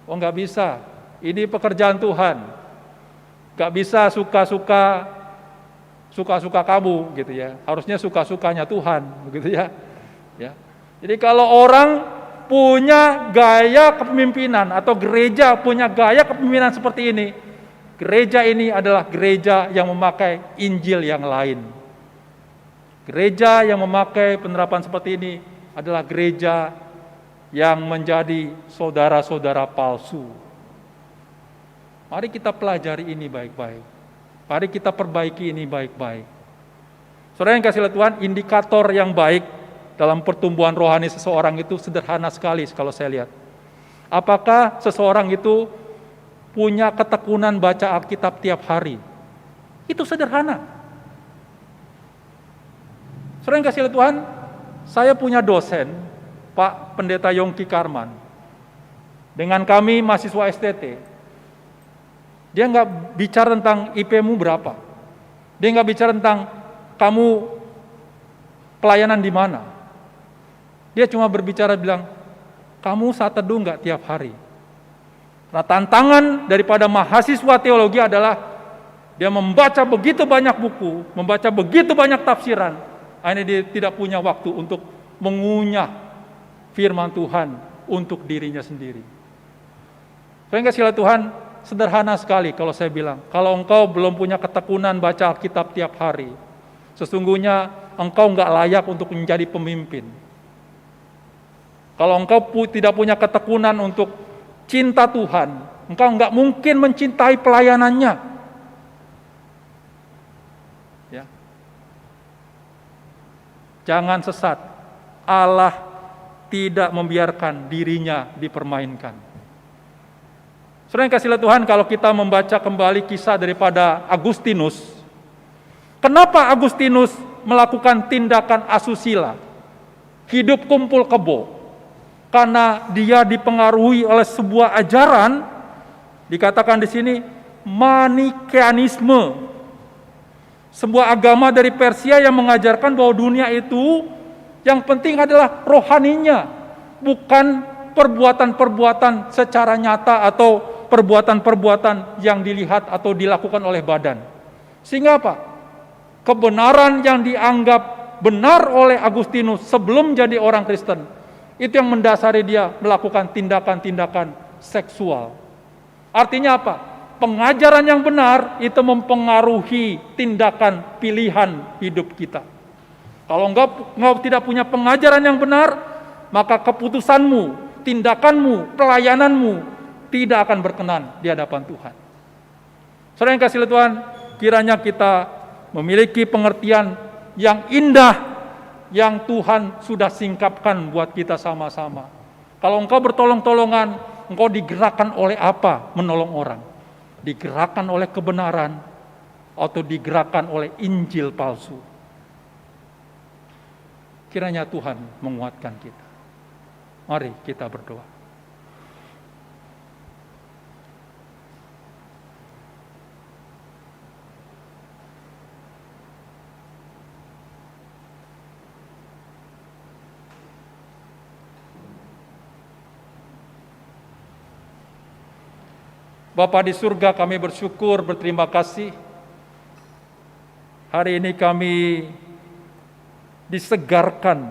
Oh nggak bisa. Ini pekerjaan Tuhan. Nggak bisa suka-suka kamu gitu ya. Harusnya suka-sukanya Tuhan begitu ya. Ya. Jadi kalau orang punya gaya kepemimpinan atau gereja punya gaya kepemimpinan seperti ini, gereja ini adalah gereja yang memakai Injil yang lain. Gereja yang memakai penerapan seperti ini adalah gereja yang menjadi saudara-saudara palsu. Mari kita pelajari ini baik-baik. Mari kita perbaiki ini baik-baik. Saudara yang kasih Tuhan, indikator yang baik dalam pertumbuhan rohani seseorang itu sederhana sekali kalau saya lihat. Apakah seseorang itu punya ketekunan baca Alkitab tiap hari? Itu sederhana. Saudara yang kasih Tuhan, saya punya dosen, Pak Pendeta Yongki Karman. Dengan kami mahasiswa STT. Dia nggak bicara tentang IP-mu berapa. Dia nggak bicara tentang kamu pelayanan di mana. Dia cuma berbicara bilang, kamu saat teduh nggak tiap hari? Nah tantangan daripada mahasiswa teologi adalah dia membaca begitu banyak buku, membaca begitu banyak tafsiran, akhirnya dia tidak punya waktu untuk mengunyah firman Tuhan untuk dirinya sendiri. Sehingga sila Tuhan sederhana sekali kalau saya bilang, kalau engkau belum punya ketekunan baca Alkitab tiap hari, sesungguhnya engkau nggak layak untuk menjadi pemimpin. Kalau engkau tidak punya ketekunan untuk cinta Tuhan, engkau nggak mungkin mencintai pelayanannya. Ya. Jangan sesat. Allah tidak membiarkan dirinya dipermainkan. Saudara yang kasih Tuhan, kalau kita membaca kembali kisah daripada Agustinus, kenapa Agustinus melakukan tindakan asusila, hidup kumpul kebo? Karena dia dipengaruhi oleh sebuah ajaran, dikatakan di sini Manikeanisme, sebuah agama dari Persia yang mengajarkan bahwa dunia itu yang penting adalah rohaninya, bukan perbuatan-perbuatan secara nyata atau perbuatan-perbuatan yang dilihat atau dilakukan oleh badan. Sehingga apa? Kebenaran yang dianggap benar oleh Agustinus sebelum jadi orang Kristen, itu yang mendasari dia melakukan tindakan-tindakan seksual. Artinya apa? Pengajaran yang benar itu mempengaruhi tindakan pilihan hidup kita. Kalau engkau tidak punya pengajaran yang benar, maka keputusanmu, tindakanmu, pelayananmu tidak akan berkenan di hadapan Tuhan. Saudara yang kasih Tuhan, kiranya kita memiliki pengertian yang indah yang Tuhan sudah singkapkan buat kita sama-sama. Kalau engkau bertolong-tolongan, engkau digerakkan oleh apa menolong orang? Digerakkan oleh kebenaran atau digerakkan oleh Injil palsu? Kiranya Tuhan menguatkan kita. Mari kita berdoa. Bapa di surga, kami bersyukur, berterima kasih. Hari ini kami disegarkan,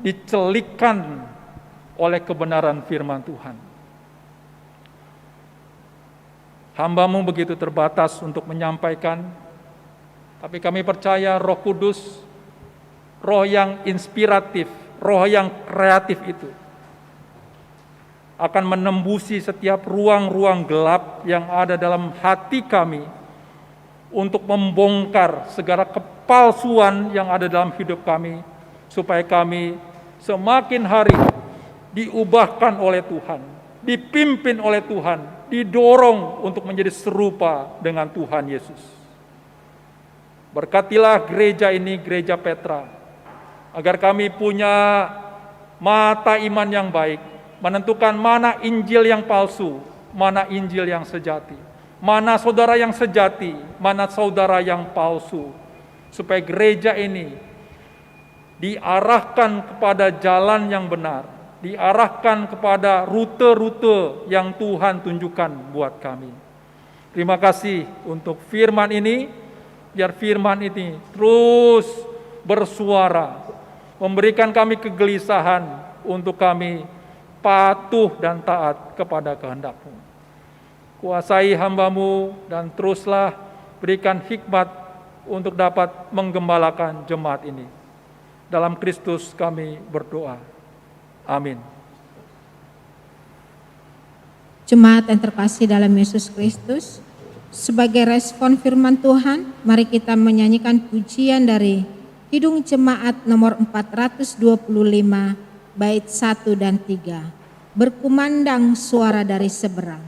dicelikkan oleh kebenaran firman Tuhan. Hamba-Mu begitu terbatas untuk menyampaikan, tapi kami percaya Roh Kudus, Roh yang inspiratif, Roh yang kreatif itu akan menembusi setiap ruang-ruang gelap yang ada dalam hati kami untuk membongkar segala kepalsuan yang ada dalam hidup kami, supaya kami semakin hari diubahkan oleh Tuhan, dipimpin oleh Tuhan, didorong untuk menjadi serupa dengan Tuhan Yesus. Berkatilah gereja ini, Gereja Petra, agar kami punya mata iman yang baik, menentukan mana Injil yang palsu, mana Injil yang sejati, mana saudara yang sejati, mana saudara yang palsu, supaya gereja ini diarahkan kepada jalan yang benar, diarahkan kepada rute-rute yang Tuhan tunjukkan buat kami. Terima kasih untuk firman ini, biar firman ini terus bersuara, memberikan kami kegelisahan untuk kami patuh dan taat kepada kehendak-Mu. Kuasai hamba-Mu dan teruslah berikan hikmat untuk dapat menggembalakan jemaat ini. Dalam Kristus kami berdoa. Amin. Jemaat yang terkasih dalam Yesus Kristus, sebagai respon firman Tuhan, mari kita menyanyikan pujian dari Kidung Jemaat nomor 425, bait 1 dan 3. Berkumandang suara dari seberang.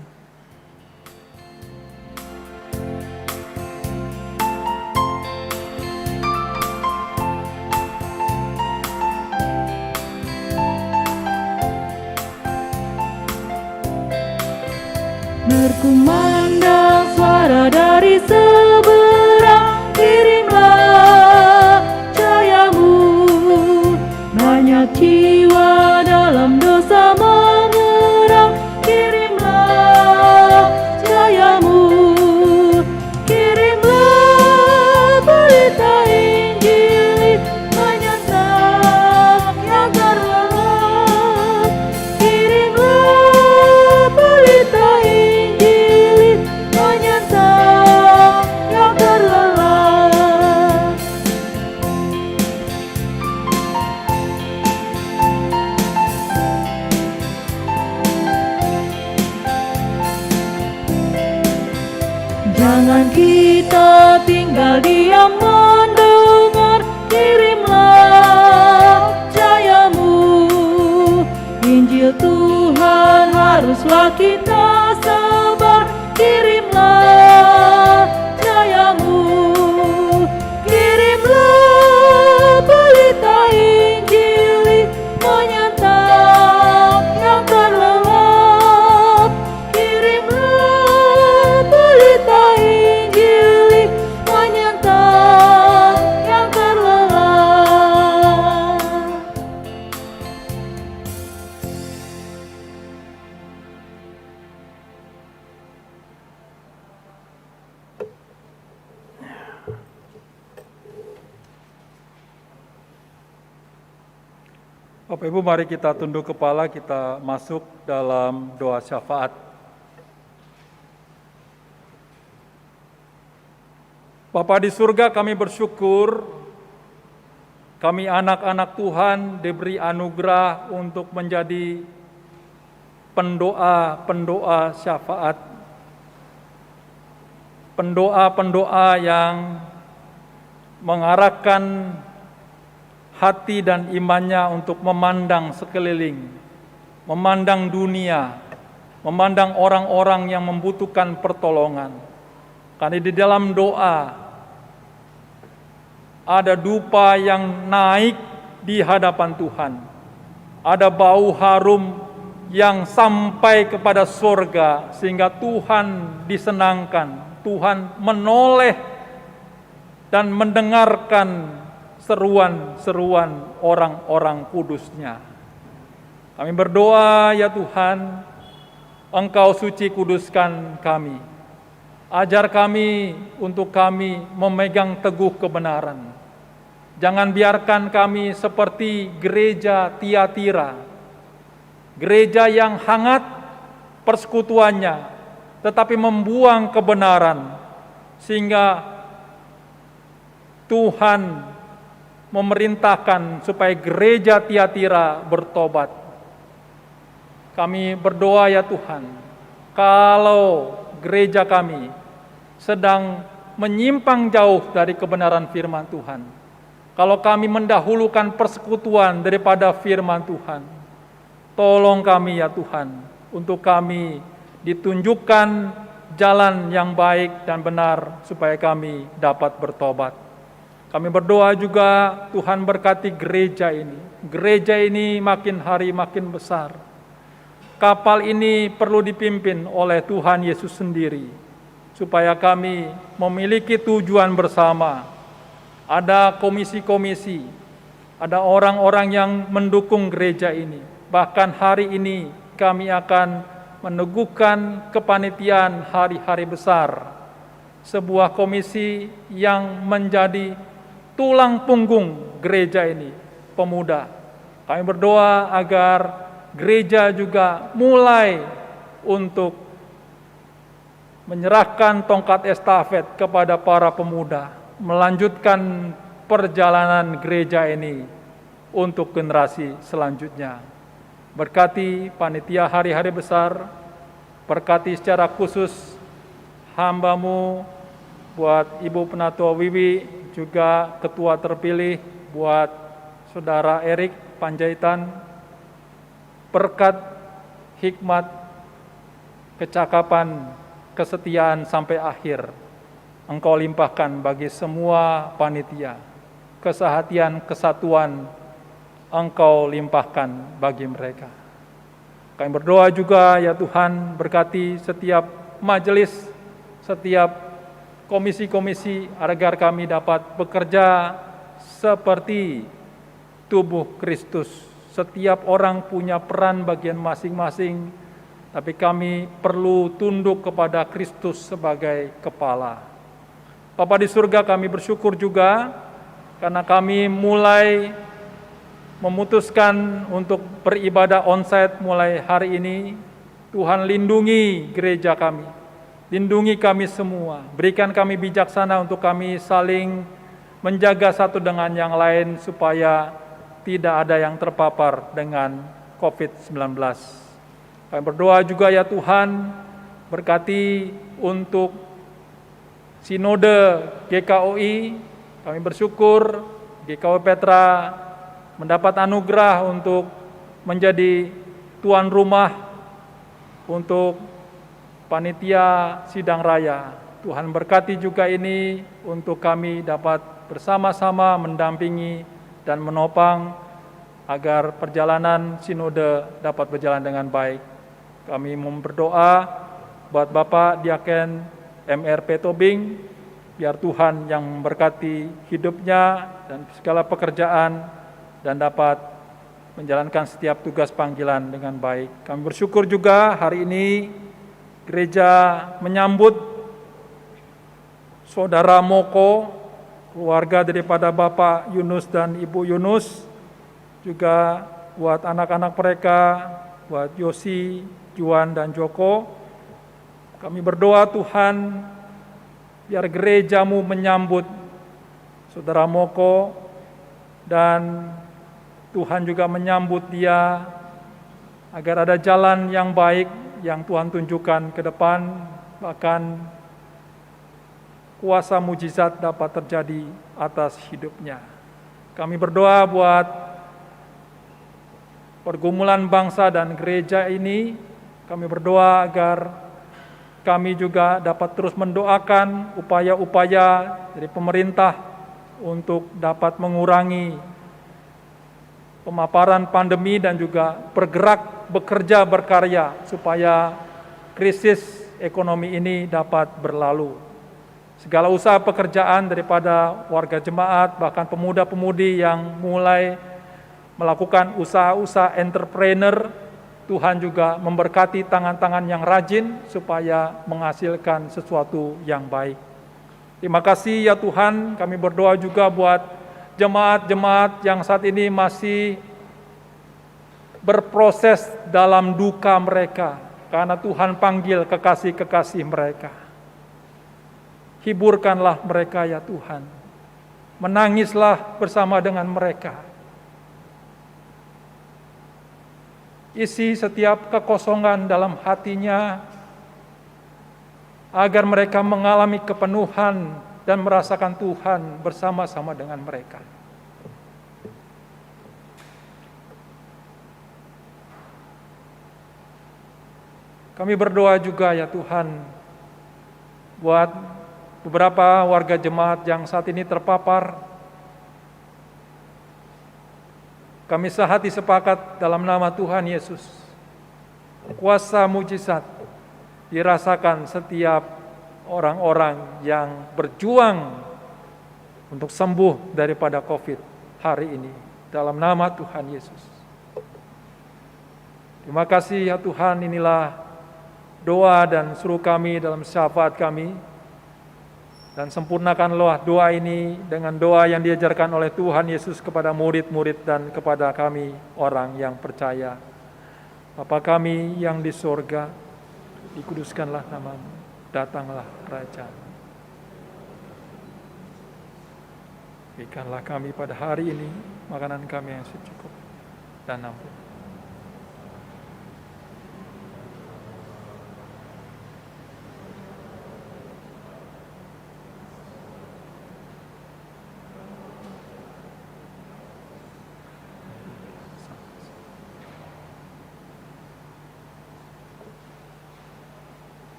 Berkumandang suara dari seberang, kirimlah cahayamu. Banyak jiwa dalam dosa mengerang, kirimlah cahayamu. Kirimlah berita Injil menyatakan yang terlelap. Kirimlah berita Injil menyatakan yang terlelap. Jangan kita tinggal diam mendengar, kirimlah cahayamu. Injil Tuhan haruslah kita sebar, kirimlah cahayamu. Kirimlah berita Injil menyatakan yang terlelap. Kirimlah berita Injil menyatakan yang terlelap. Bapak Ibu, mari kita tunduk kepala, kita masuk dalam doa syafaat. Bapa di surga, kami bersyukur kami anak-anak Tuhan diberi anugerah untuk menjadi pendoa-pendoa syafaat, pendoa-pendoa yang mengarahkan hati dan imannya untuk memandang sekeliling, memandang dunia, memandang orang-orang yang membutuhkan pertolongan. Karena di dalam doa ada dupa yang naik di hadapan Tuhan. Ada bau harum yang sampai kepada surga sehingga Tuhan disenangkan. Tuhan menoleh dan mendengarkan seruan-seruan orang-orang kudus-Nya. Kami berdoa, ya Tuhan, Engkau suci kuduskan kami. Ajar kami untuk kami memegang teguh kebenaran. Jangan biarkan kami seperti gereja Tiatira, gereja yang hangat persekutuannya, tetapi membuang kebenaran, sehingga Tuhan memerintahkan supaya gereja Tiatira bertobat. Kami berdoa, ya Tuhan, kalau gereja kami sedang menyimpang jauh dari kebenaran firman Tuhan, kalau kami mendahulukan persekutuan daripada firman Tuhan, tolong kami, ya Tuhan, untuk kami ditunjukkan jalan yang baik dan benar supaya kami dapat bertobat. Kami berdoa juga Tuhan berkati gereja ini. Gereja ini makin hari makin besar. Kapal ini perlu dipimpin oleh Tuhan Yesus sendiri, supaya kami memiliki tujuan bersama. Ada komisi-komisi, ada orang-orang yang mendukung gereja ini. Bahkan hari ini kami akan meneguhkan kepanitiaan hari-hari besar, sebuah komisi yang menjadi tulang punggung gereja ini, pemuda. Kami berdoa agar gereja juga mulai untuk menyerahkan tongkat estafet kepada para pemuda, melanjutkan perjalanan gereja ini untuk generasi selanjutnya. Berkati panitia hari-hari besar, berkati secara khusus hamba-Mu, buat Ibu Penatua Wiwi, juga ketua terpilih buat Saudara Erik Panjaitan, berkat hikmat, kecakapan, kesetiaan sampai akhir Engkau limpahkan bagi semua panitia. Kesehatian, kesatuan Engkau limpahkan bagi mereka. Kami berdoa juga, ya Tuhan, berkati setiap majelis, setiap komisi-komisi, agar kami dapat bekerja seperti tubuh Kristus. Setiap orang punya peran bagian masing-masing, tapi kami perlu tunduk kepada Kristus sebagai kepala. Bapa di surga, kami bersyukur juga karena kami mulai memutuskan untuk beribadah onsite mulai hari ini. Tuhan lindungi gereja kami, lindungi kami semua, berikan kami bijaksana untuk kami saling menjaga satu dengan yang lain supaya tidak ada yang terpapar dengan COVID-19. Kami berdoa juga, ya Tuhan, berkati untuk Sinode GKOI. Kami bersyukur GKOI Petra mendapat anugerah untuk menjadi tuan rumah untuk panitia sidang raya. Tuhan berkati juga ini untuk kami dapat bersama-sama mendampingi dan menopang agar perjalanan sinode dapat berjalan dengan baik. Kami berdoa buat Bapak Diaken MRP Tobing, biar Tuhan yang memberkati hidupnya dan segala pekerjaan dan dapat menjalankan setiap tugas panggilan dengan baik. Kami bersyukur juga hari ini gereja menyambut Saudara Moko, keluarga daripada Bapak Yunus dan Ibu Yunus, juga buat anak-anak mereka, buat Yosi, Juan, dan Joko. Kami berdoa Tuhan, biar gereja-Mu menyambut Saudara Moko, dan Tuhan juga menyambut dia agar ada jalan yang baik yang Tuhan tunjukkan ke depan, bahkan kuasa mujizat dapat terjadi atas hidupnya. Kami berdoa buat pergumulan bangsa dan gereja ini. Kami berdoa agar kami juga dapat terus mendoakan upaya-upaya dari pemerintah untuk dapat mengurangi pemaparan pandemi dan juga bergerak, bekerja, berkarya supaya krisis ekonomi ini dapat berlalu. Segala usaha pekerjaan daripada warga jemaat, bahkan pemuda-pemudi yang mulai melakukan usaha-usaha entrepreneur, Tuhan juga memberkati tangan-tangan yang rajin supaya menghasilkan sesuatu yang baik. Terima kasih ya Tuhan, kami berdoa juga buat jemaat-jemaat yang saat ini masih berproses dalam duka mereka, karena Tuhan panggil kekasih-kekasih mereka. Hiburkanlah mereka ya Tuhan, menangislah bersama dengan mereka. Isi setiap kekosongan dalam hatinya, agar mereka mengalami kepenuhan dan merasakan Tuhan bersama-sama dengan mereka. Kami berdoa juga ya Tuhan, buat beberapa warga jemaat yang saat ini terpapar. Kami sehati sepakat dalam nama Tuhan Yesus. Kuasa mujizat dirasakan setiap orang-orang yang berjuang untuk sembuh daripada COVID hari ini. Dalam nama Tuhan Yesus. Terima kasih ya Tuhan, inilah doa dan suruh kami dalam syafaat kami. Dan sempurnakanlah doa ini dengan doa yang diajarkan oleh Tuhan Yesus kepada murid-murid dan kepada kami orang yang percaya. Bapa kami yang di sorga, dikuduskanlah namamu, datanglah kerajaan. Berikanlah kami pada hari ini makanan kami yang secukup, dan ampun.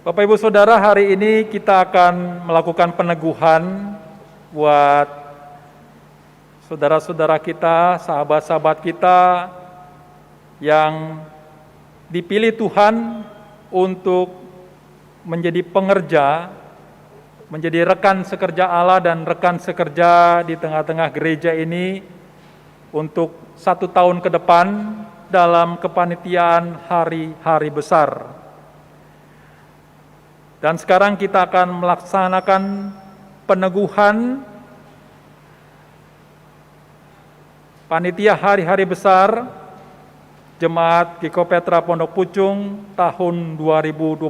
Bapak Ibu Saudara, hari ini kita akan melakukan peneguhan buat saudara-saudara kita, sahabat-sahabat kita yang dipilih Tuhan untuk menjadi pengerja, menjadi rekan sekerja Allah dan rekan sekerja di tengah-tengah gereja ini untuk 1 tahun ke depan dalam kepanitiaan hari-hari besar. Dan sekarang kita akan melaksanakan peneguhan panitia hari-hari besar Jemaat GKK Petra Pondok Pucung tahun 2021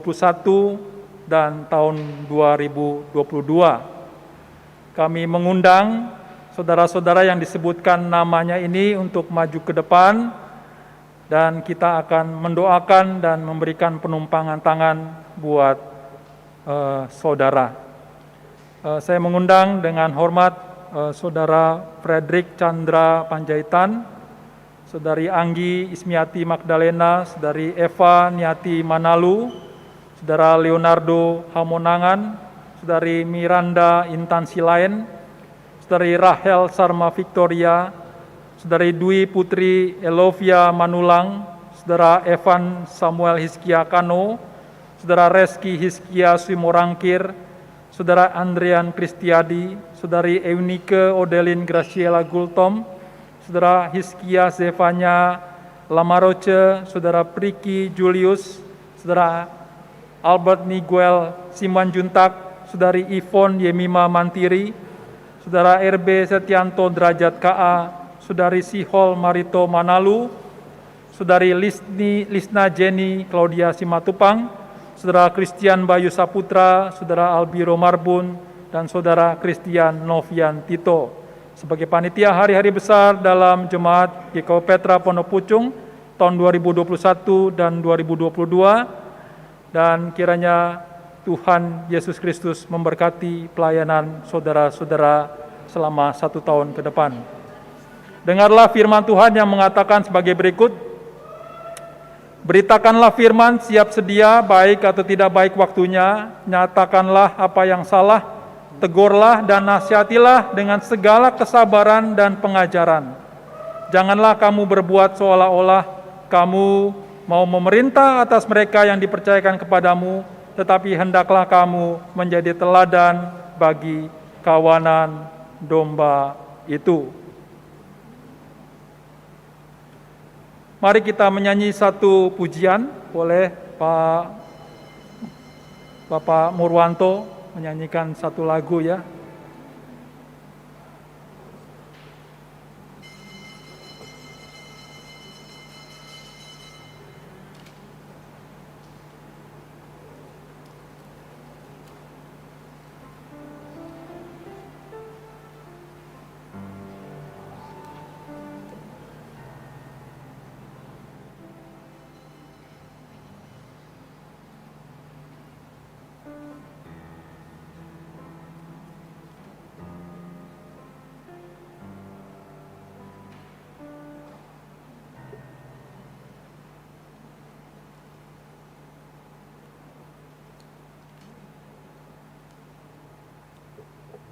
dan tahun 2022. Kami mengundang saudara-saudara yang disebutkan namanya ini untuk maju ke depan, dan kita akan mendoakan dan memberikan penumpangan tangan buat saudara. Saya mengundang dengan hormat Saudara Frederick Chandra Panjaitan, Saudari Anggi Ismiati Magdalena, Saudari Eva Niati Manalu, Saudara Leonardo Hamonangan, Saudari Miranda Intan Silain, Saudari Rahel Sarma Victoria, Saudari Dwi Putri Elovia Manulang, Saudara Evan Samuel Hiskia Kano, Saudara Reski Hiskia Simorangkir, Saudara Andrian Kristiadi, Saudari Eunike Odelin Graciela Gultom, Saudara Hiskia Zevanya Lamaroce, Saudara Priki Julius, Saudara Albert Niguel Simanjuntak, Saudari Ivon Yemima Mantiri, Saudara RB Setianto Derajat KA, Saudari Sihol Marito Manalu, Saudari Lisna Jenny Claudia Simatupang, Saudara Christian Bayu Saputra, Saudara Albiro Marbun, dan Saudara Christian Novian Tito. sebagai panitia hari-hari besar dalam Jemaat GKW Petra Pondok Pucung tahun 2021 dan 2022, dan kiranya Tuhan Yesus Kristus memberkati pelayanan saudara-saudara selama 1 tahun ke depan. Dengarlah firman Tuhan yang mengatakan sebagai berikut: beritakanlah firman, siap sedia, baik atau tidak baik waktunya, nyatakanlah apa yang salah, tegurlah dan nasihatilah dengan segala kesabaran dan pengajaran. Janganlah kamu berbuat seolah-olah kamu mau memerintah atas mereka yang dipercayakan kepadamu, tetapi hendaklah kamu menjadi teladan bagi kawanan domba itu. Mari kita menyanyi satu pujian. Boleh Bapak Murwanto menyanyikan satu lagu ya.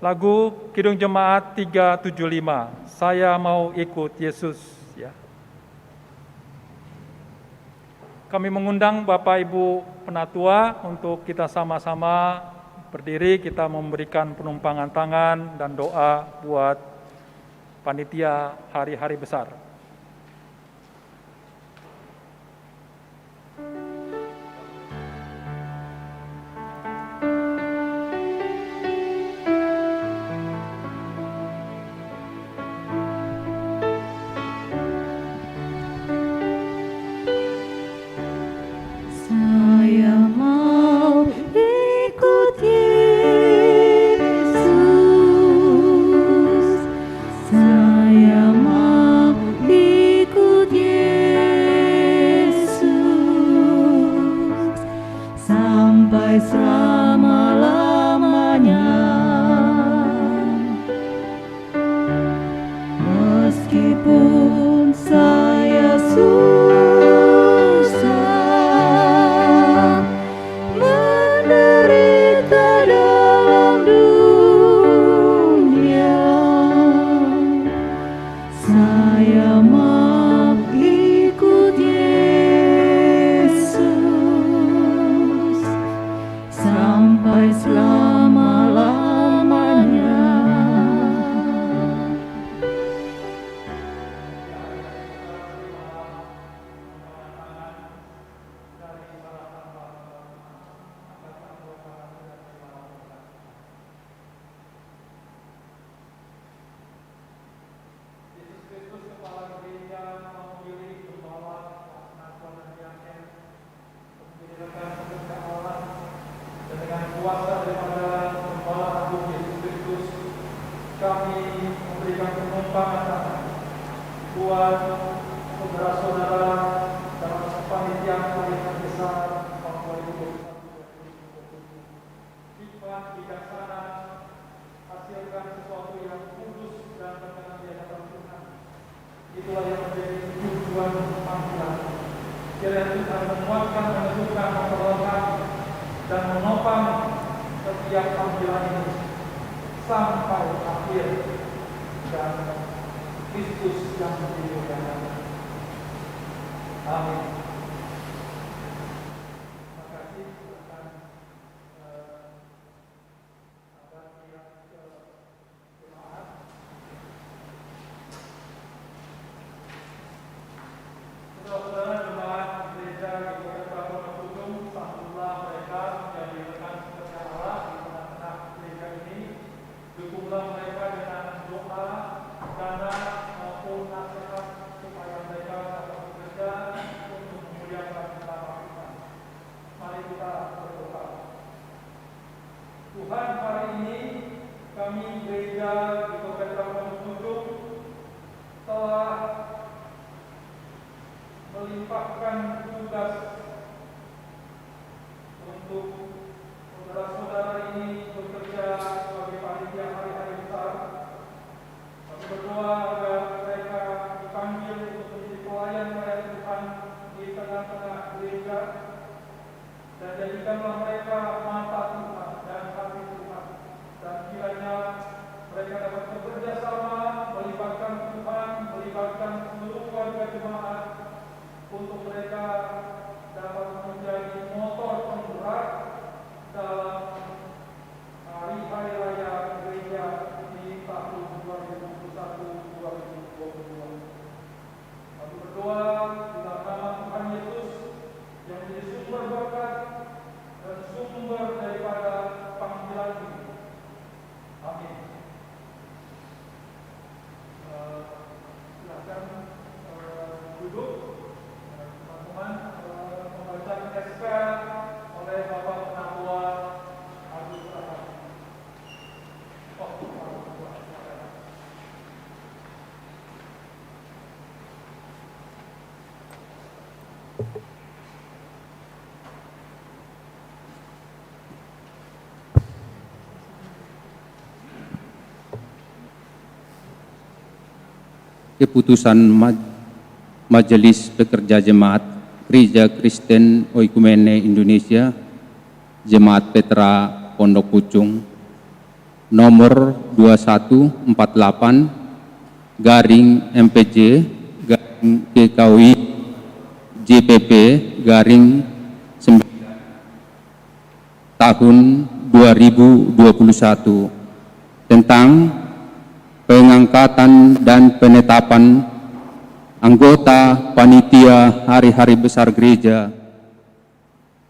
Lagu Kidung Jemaat 375, Saya Mau Ikut Yesus. Ya. Kami mengundang Bapak Ibu Penatua untuk kita sama-sama berdiri, kita memberikan penumpangan tangan dan doa buat panitia hari-hari besar. Saya mau ikut Yesus, saya mau ikut Yesus sampai selama-lamanya. Meskipun saya susah menderita dalam dunia, saya mau ikut Yesus sampai selama-lamanya. Dengan kuasa daripada Gembala Agung Yesus Kristus, kami memberikan penumpangan tangan buat saudara-saudara dalam kepanitiaan pernikahan besar tahun 2021. Hikmat bijaksana, hasilkan sesuatu yang kudus dan berkenan di hadapan Tuhan. Itulah yang menjadi tujuan panggilan. Kiranya Tuhan menguatkan, menentukan, memperlengkapi dan menopang setiap panggilan ini sampai akhir, dan Kristus yang dimuliakan. Amin. Terima kasih. Silakan jemaat. Saudara-saudara jemaat gereja GKW Pondok Pucung, sambutlah mereka menjadi rekan sekerja Allah di tengah-tengah gereja ini. Dukunglah mereka dengan doa, dana maupun nasihat supaya mereka dapat bekerja untuk melimpahkan tugas untuk saudara-saudara ini bekerja sebagai panitia hari-hari besar. Kami berdoa agar mereka dipanggil untuk menjadi pelayan Tuhan di tengah-tengah gereja, dan jadikanlah mereka mata Tuhan dan hati Tuhan, dan kiranya mereka dapat bekerja sama, melibatkan Tuhan, melibatkan seluruh warga jemaat, untuk mereka dapat menjadi motor penggerak dalam hari-hari raya gereja di tahun 2021-2022. Kami berdoa dalam nama Tuhan Yesus yang menjadi sumber berkat dan sumber daripada panggilan ini. Amin. Silakan duduk. Teman-teman, membacakan SK oleh Bapak Penatua Agus Rahmat. Keputusan Majelis Pekerja Jemaat Gereja Kristen Oikumene Indonesia Jemaat Petra Pondok Pucung nomor 2148/MPJ GKUI JPP /9 tahun 2021 tentang pengangkatan dan penetapan anggota panitia hari-hari besar gereja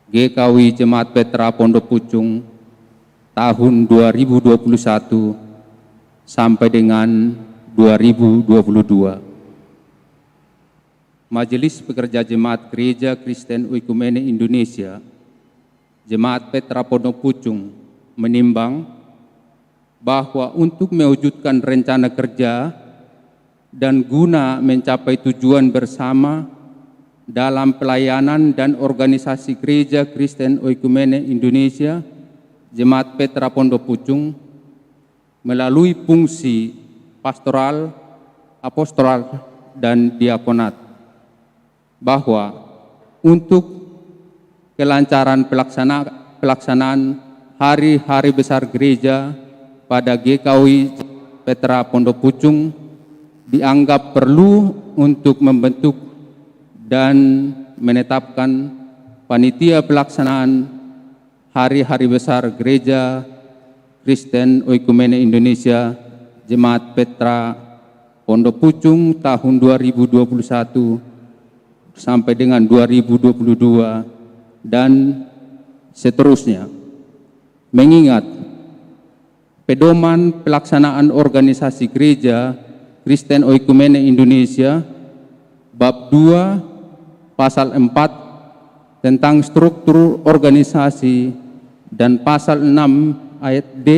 GKUI Jemaat Petra Pondok Pucung tahun 2021 sampai dengan 2022. Majelis Pekerja Jemaat Gereja Kristen Oikumene Indonesia Jemaat Petra Pondok Pucung menimbang bahwa untuk mewujudkan rencana kerja dan guna mencapai tujuan bersama dalam pelayanan dan organisasi Gereja Kristen Oikumene Indonesia Jemaat Petra Pondok Pucung melalui fungsi pastoral, apostoral, dan diakonat, bahwa untuk kelancaran pelaksanaan hari-hari besar gereja pada GKUI Petra Pondok Pucung dianggap perlu untuk membentuk dan menetapkan panitia pelaksanaan hari-hari besar gereja Kristen Oikumene Indonesia Jemaat Petra Pondok Pucung tahun 2021 sampai dengan 2022 dan seterusnya, mengingat pedoman pelaksanaan organisasi gereja Kristen Oikumene Indonesia bab 2 pasal 4 tentang struktur organisasi dan pasal 6 ayat D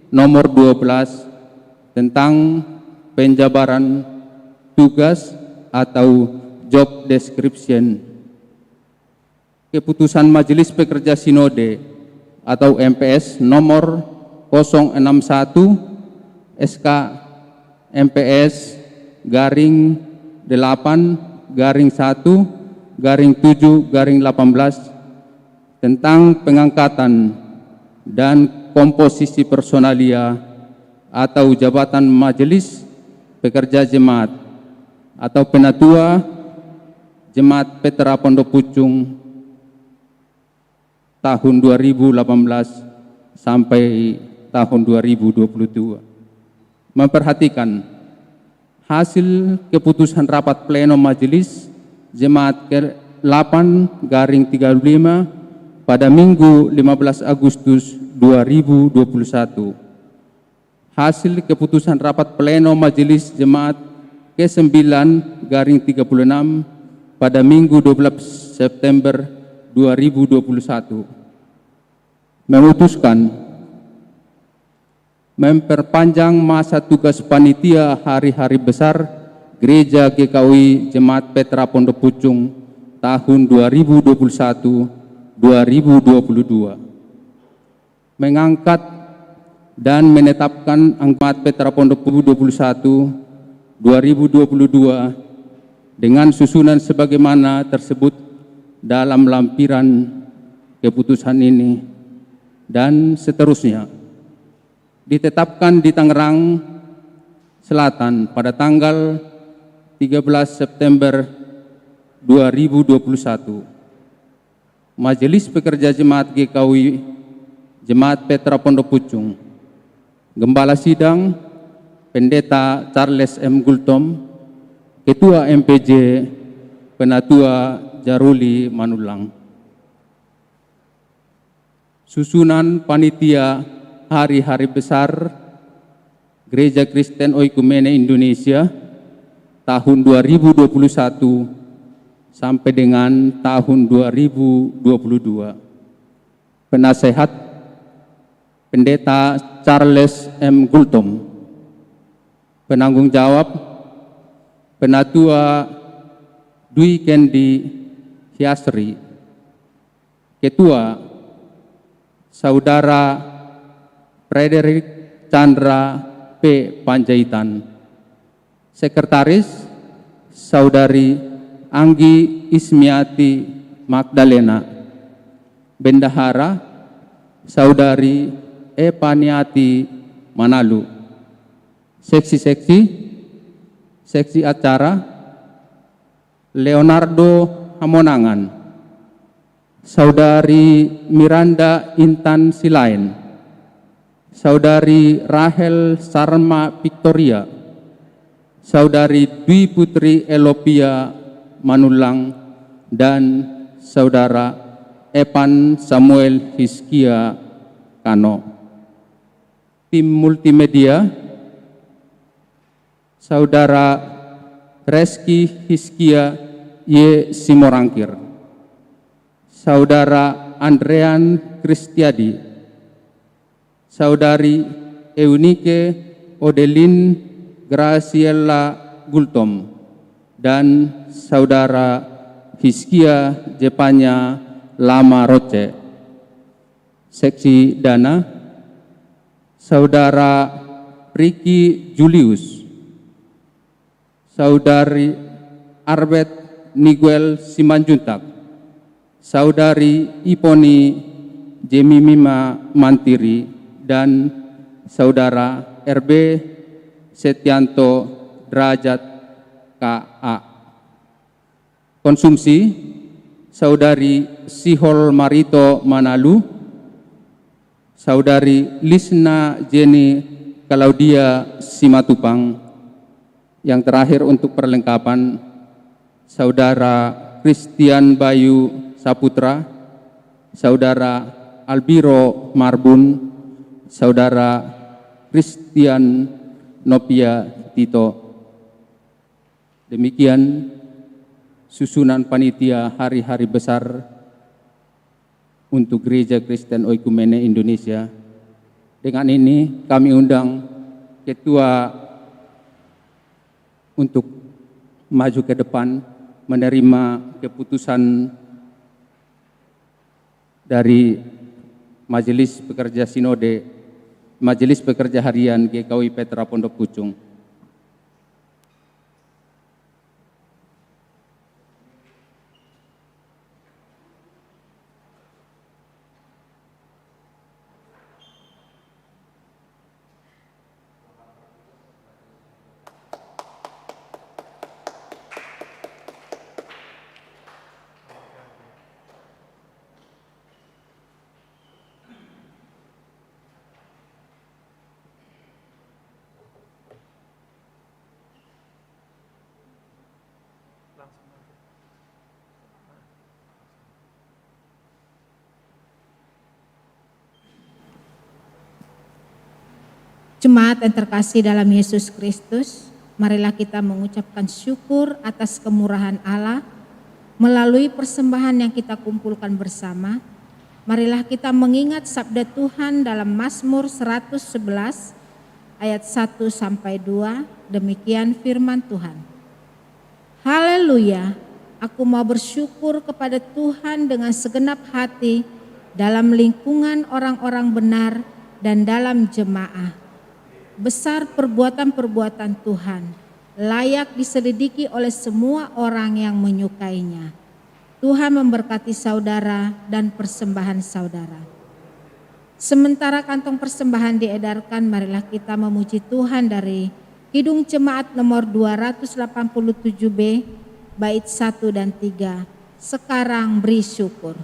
nomor 12 tentang penjabaran tugas atau job description. Keputusan Majelis Pekerja Sinode atau MPS nomor 061 SK MPS /8/1/7/18 tentang pengangkatan dan komposisi personalia atau jabatan Majelis Pekerja Jemaat atau Penatua Jemaat Petra Pondok Pucung tahun 2018 sampai tahun 2022, memperhatikan hasil keputusan rapat pleno Majelis Jemaat ke-8/35 pada Minggu 15 Agustus 2021. Hasil keputusan rapat pleno Majelis Jemaat ke-9/36 pada Minggu 12 September 2021 memutuskan memperpanjang masa tugas panitia hari-hari besar Gereja GKI Jemaat Petra Pondok Pucung tahun 2021-2022. Mengangkat dan menetapkan Jemaat Petra Pondok Pucung 2021-2022 dengan susunan sebagaimana tersebut dalam lampiran keputusan ini dan seterusnya. Ditetapkan di Tangerang Selatan pada tanggal 13 September 2021. Majelis Pekerja Jemaat GKI Jemaat Petra Pondok Pucung. Gembala Sidang Pendeta Charles M. Gultom, Ketua MPJ Penatua Jaruli Manulang. Susunan Panitia Hari-Hari Besar Gereja Kristen Oikumene Indonesia tahun 2021 sampai dengan tahun 2022. Penasehat Pendeta Charles M. Gultom. Penanggung jawab Penatua Dwi Kendi Hiasri. Ketua Saudara Frederick Chandra P. Panjaitan. Sekretaris Saudari Anggi Ismiati Magdalena. Bendahara Saudari Epaniati Manalu. Seksi acara Leonardo Hamonangan, Saudari Miranda Intan Silain, Saudari Rahel Sarma Victoria, Saudari Dwi Putri Elopia Manulang, dan Saudara Epan Samuel Hiskia Kano. Tim multimedia Saudara Reski Hiskia Y. Simorangkir, Saudara Andrean Kristiadi, Saudari Eunike Odelin Graciela Gultom, dan Saudara Hiskia Jepanya Lama Roce. Seksi dana Saudara Ricky Julius, Saudari Arbet Niguel Simanjuntak, Saudari Iponi Jemimima Mantiri, dan Saudara RB Setianto Derajat KA. Konsumsi Saudari Sihol Marito Manalu, Saudari Lisna Jenny Claudia Simatupang. Yang terakhir untuk perlengkapan, Saudara Christian Bayu Saputra, Saudara Albiro Marbun, Saudara Christian Nopia Tito. Demikian susunan panitia hari-hari besar untuk Gereja Kristen Oikumene Indonesia. Dengan ini kami undang Ketua untuk maju ke depan menerima keputusan dari Majelis Pekerja Sinode, Majelis Pekerja Harian GKI Petra Pondok Pucung. Jemaat yang terkasih dalam Yesus Kristus, marilah kita mengucapkan syukur atas kemurahan Allah melalui persembahan yang kita kumpulkan bersama. Marilah kita mengingat sabda Tuhan dalam Mazmur 111 ayat 1-2, demikian firman Tuhan. Haleluya, aku mau bersyukur kepada Tuhan dengan segenap hati dalam lingkungan orang-orang benar dan dalam jemaah. Besar perbuatan-perbuatan Tuhan, layak diselidiki oleh semua orang yang menyukainya. Tuhan memberkati saudara dan persembahan saudara. Sementara kantong persembahan diedarkan, marilah kita memuji Tuhan dari Kidung Jemaat nomor 287B, bait 1 dan 3. Sekarang beri syukur.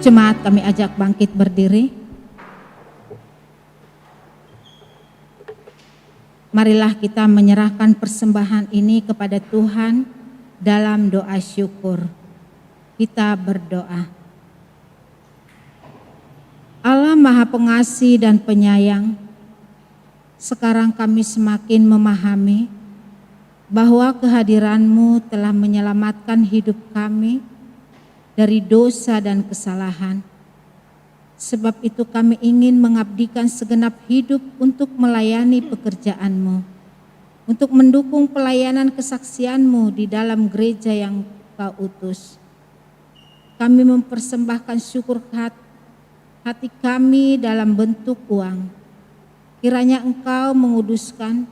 Jemaat, kami ajak bangkit berdiri. Marilah kita menyerahkan persembahan ini kepada Tuhan dalam doa syukur. Kita berdoa. Allah Maha Pengasih dan Penyayang, sekarang kami semakin memahami bahwa kehadiran-Mu telah menyelamatkan hidup kami dari dosa dan kesalahan. Sebab itu kami ingin mengabdikan segenap hidup untuk melayani pekerjaan-Mu, untuk mendukung pelayanan kesaksian-Mu di dalam gereja yang Kau utus. Kami mempersembahkan syukur hati kami dalam bentuk uang. Kiranya Engkau menguduskan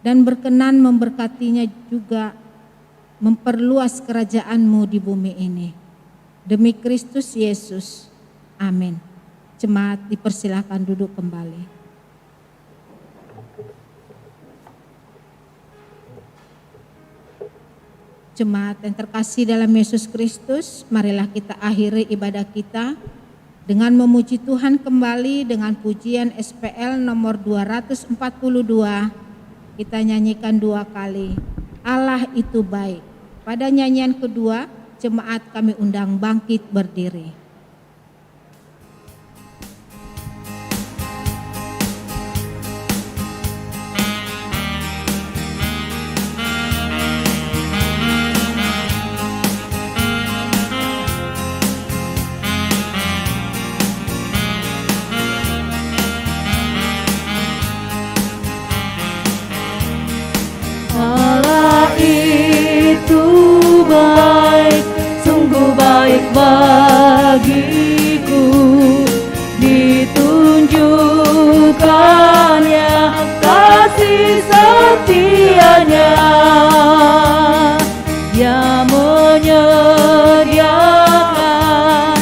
dan berkenan memberkatinya juga, memperluas kerajaan-Mu di bumi ini. Demi Kristus Yesus, amin. Jemaat dipersilakan duduk kembali. Jemaat yang terkasih dalam Yesus Kristus, marilah kita akhiri ibadah kita dengan memuji Tuhan kembali dengan pujian SPL nomor 242. Kita nyanyikan 2 kali. Allah itu baik. Pada nyanyian kedua, jemaat kami undang bangkit berdiri. Allah itu baik, sungguh baik bagiku, ditunjukkannya kasih setianya, Dia menyediakan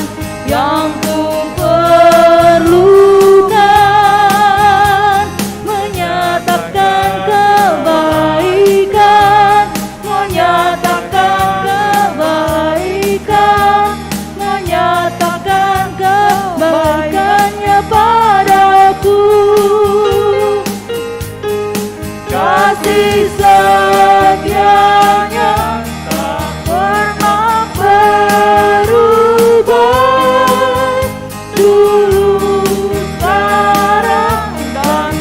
yang ku perlukan, menyatakan kebaikan, menyatakan kebaikannya padaku. Kasih setianya tak pernah berubah, dulu, sekarang, dan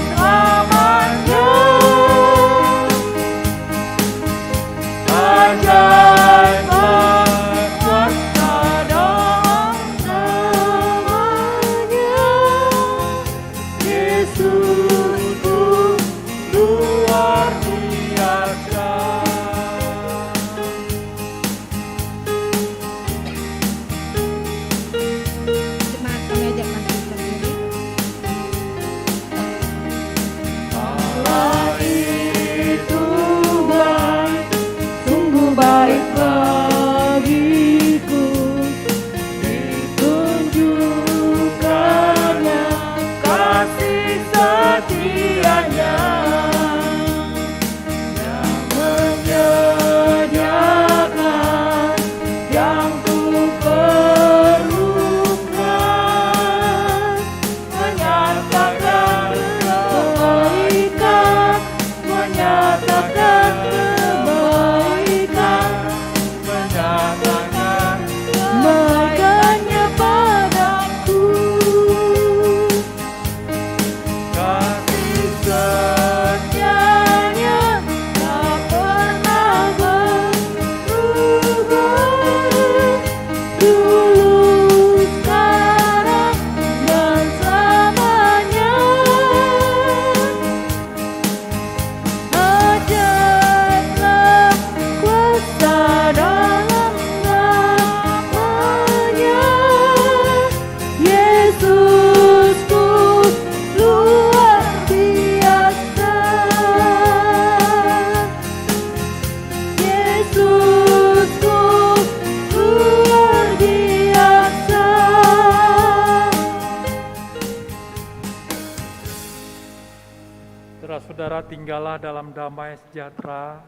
tinggallah dalam damai sejahtera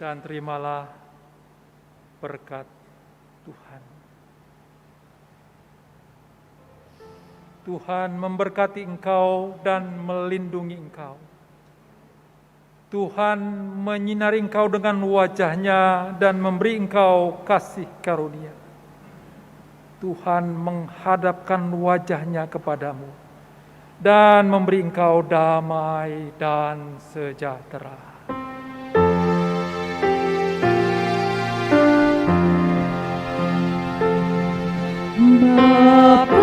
dan terimalah berkat Tuhan. Tuhan memberkati engkau dan melindungi engkau. Tuhan menyinari engkau dengan wajah-Nya dan memberi engkau kasih karunia. Tuhan menghadapkan wajah-Nya kepadamu dan memberi engkau damai dan sejahtera. Bapa